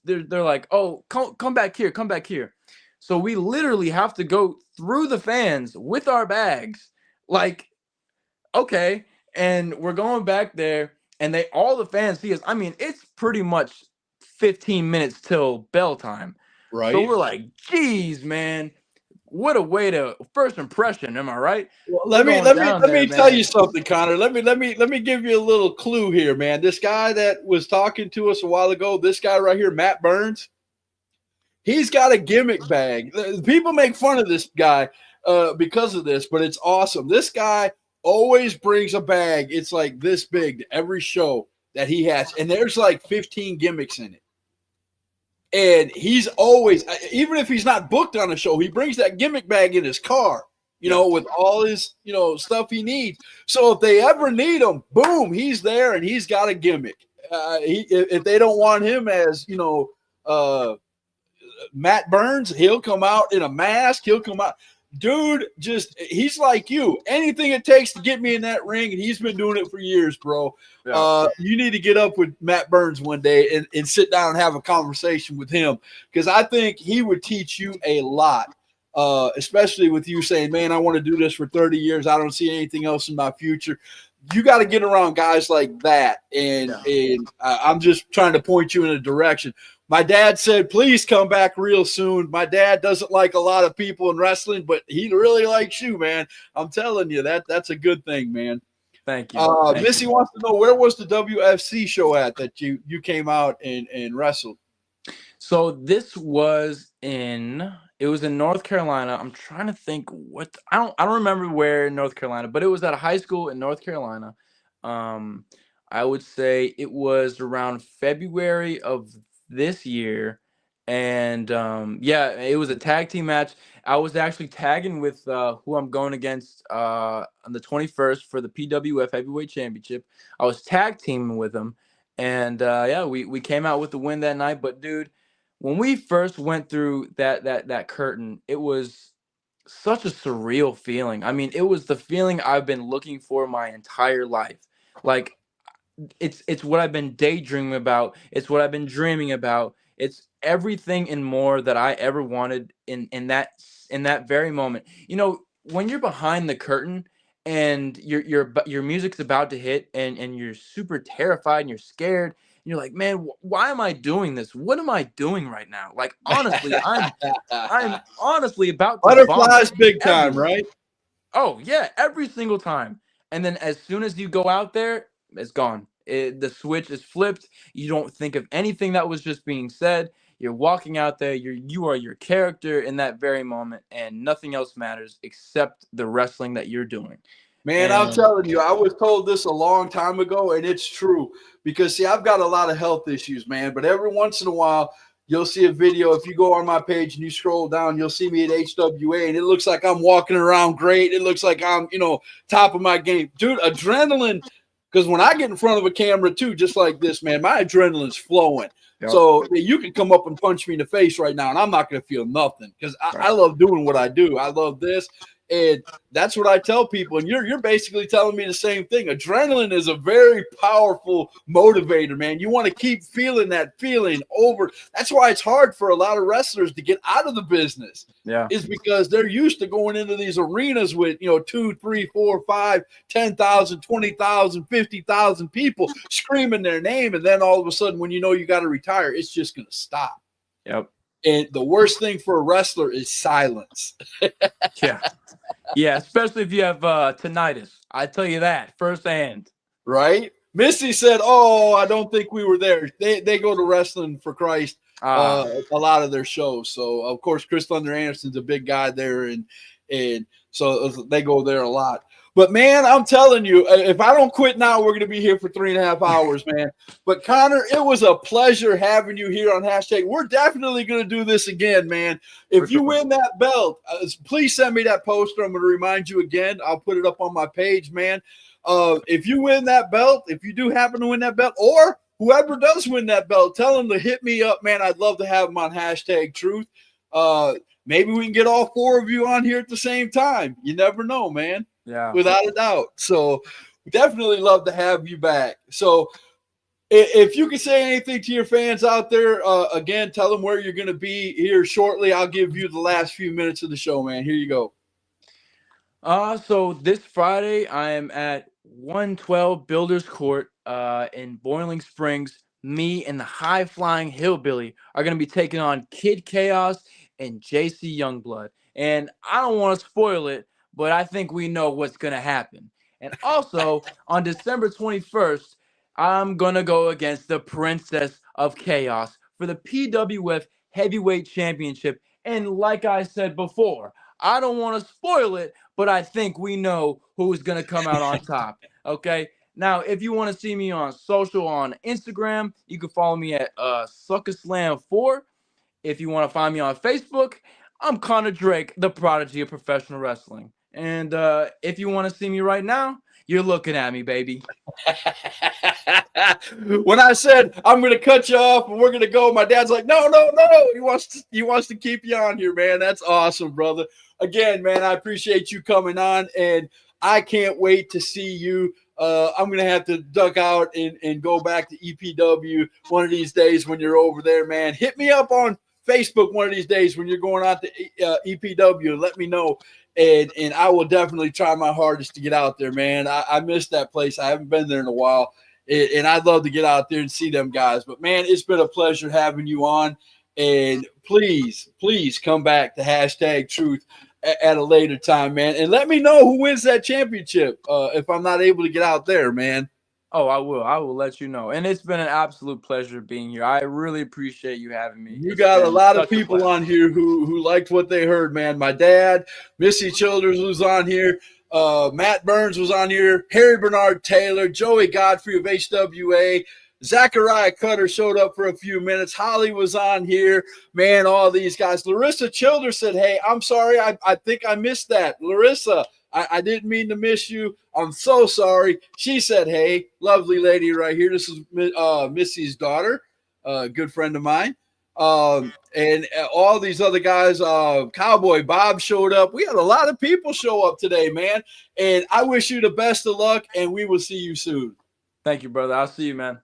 They're like, oh, come back here. So we literally have to go through the fans with our bags, like, okay. And we're going back there, and all the fans see us. I mean, it's pretty much 15 minutes till bell time. Right. So we're like, geez, man, what a way to first impression. Am I right? Well, let me tell you something, Connor. Let me give you a little clue here, man. This guy that was talking to us a while ago, this guy right here, Matt Burns, he's got a gimmick bag. People make fun of this guy because of this, but it's awesome. This guy always brings a bag. It's like this big to every show that he has, and there's like 15 gimmicks in it. And he's always, even if he's not booked on a show, he brings that gimmick bag in his car, with all his, stuff he needs. So if they ever need him, boom, he's there and he's got a gimmick. If they don't want him as, Matt Burns, he'll come out in a mask. He'll come out. Dude, he's like you. Anything it takes to get me in that ring, and he's been doing it for years, bro. Yeah. You need to get up with Matt Burns one day and sit down and have a conversation with him, because I think he would teach you a lot, especially with you saying, man, I want to do this for 30 years. I don't see anything else in my future. You got to get around guys like that, and I'm just trying to point you in a direction. My dad said, please come back real soon. My dad doesn't like a lot of people in wrestling, but he really likes you, man. I'm telling you, that's a good thing, man. Thank you. Missy wants to know, where was the WFC show at that you came out and wrestled? So this was in North Carolina. I'm trying to think I don't remember where in North Carolina, but it was at a high school in North Carolina. I would say it was around February of this year, and it was a tag team match. I was actually tagging with who I'm going against on the 21st for the PWF Heavyweight Championship. I was tag teaming with him, and we came out with the win that night. But dude, when we first went through that curtain, it was such a surreal feeling. I mean, it was the feeling I've been looking for my entire life. Like, it's what I've been daydreaming about. It's what I've been dreaming about. It's everything and more that I ever wanted in that very moment. You know, when you're behind the curtain and your music's about to hit and you're super terrified and you're scared and you're like, man, why am I doing this? What am I doing right now? Like, honestly, I'm honestly about to vomit Butterflies big time, everywhere. right? Oh yeah, every single time. And then as soon as you go out there, it's gone. The switch is flipped. You don't think of anything that was just being said. You're walking out there. You are your character in that very moment, and nothing else matters except the wrestling that you're doing. Man, I'm And telling you, I was told this a long time ago, and it's true. Because, see, I've got a lot of health issues, man. But every once in a while, you'll see a video. If you go on my page and you scroll down, you'll see me at HWA, and it looks like I'm walking around great. It looks like I'm, top of my game. Dude, adrenaline, because when I get in front of a camera, too, just like this, man, my adrenaline's flowing. Yep. So you can come up and punch me in the face right now, and I'm not going to feel nothing because I love doing what I do. I love this. And that's what I tell people. And you're basically telling me the same thing. Adrenaline is a very powerful motivator, man. You want to keep feeling that feeling over. That's why it's hard for a lot of wrestlers to get out of the business. Yeah. Is because they're used to going into these arenas with, 2, 3, 4, 5, 10,000, 20,000, 50,000 people screaming their name. And then all of a sudden, when you got to retire, it's just going to stop. Yep. And the worst thing for a wrestler is silence. Yeah. Yeah, especially if you have tinnitus. I tell you that firsthand. Right? Missy said, "Oh, I don't think we were there." They go to Wrestling for Christ a lot of their shows. So of course, Chris Thunder Anderson's a big guy there, and so they go there a lot. But man, I'm telling you, if I don't quit now, we're going to be here for 3.5 hours, man. But Connor, it was a pleasure having you here on Hashtag. We're definitely going to do this again, man. If you win that belt, please send me that poster. I'm going to remind you again. I'll put it up on my page, man. If you win that belt, if you do happen to win that belt, or whoever does win that belt, tell them to hit me up, man. I'd love to have them on Hashtag Truth. Maybe we can get all 4 of you on here at the same time. You never know, man. Yeah, without a doubt. So definitely love to have you back. So if you can say anything to your fans out there, again, tell them where you're going to be here shortly. I'll give you the last few minutes of the show, man. Here you go. So this Friday, I am at 112 Builders Court in Boiling Springs. Me and the High Flying Hillbilly are going to be taking on Kid Chaos and JC Youngblood. And I don't want to spoil it, but I think we know what's going to happen. And also, on December 21st, I'm going to go against the Princess of Chaos for the PWF Heavyweight Championship. And like I said before, I don't want to spoil it, but I think we know who's going to come out on top. Okay? Now, if you want to see me on social, on Instagram, you can follow me at SuckerSlam4. If you want to find me on Facebook, I'm Connor Drake, the prodigy of professional wrestling. And if you want to see me right now, you're looking at me, baby. When I said I'm going to cut you off and we're going to go, my dad's like, no. He wants to keep you on here, man. That's awesome, brother. Again, man, I appreciate you coming on, and I can't wait to see you. I'm going to have to duck out and go back to EPW one of these days when you're over there, man. Hit me up on Facebook one of these days when you're going out to EPW and let me know. And I will definitely try my hardest to get out there, man. I missed that place. I haven't been there in a while. And I'd love to get out there and see them guys. But, man, it's been a pleasure having you on. And please come back to Hashtag Truth at a later time, man. And let me know who wins that championship if I'm not able to get out there, man. Oh, I will. I will let you know. And it's been an absolute pleasure being here. I really appreciate you having me. You got a lot of people on here who liked what they heard, man. My dad, Missy Childers was on here. Matt Burns was on here. Harry Bernard Taylor, Joey Godfrey of HWA. Zachariah Cutter showed up for a few minutes. Holly was on here. Man, all these guys. Larissa Childers said, hey, I'm sorry. I think I missed that. Larissa, I didn't mean to miss you. I'm so sorry. She said, hey, lovely lady right here. This is Missy's daughter, a good friend of mine. And all these other guys, Cowboy Bob showed up. We had a lot of people show up today, man. And I wish you the best of luck, and we will see you soon. Thank you, brother. I'll see you, man.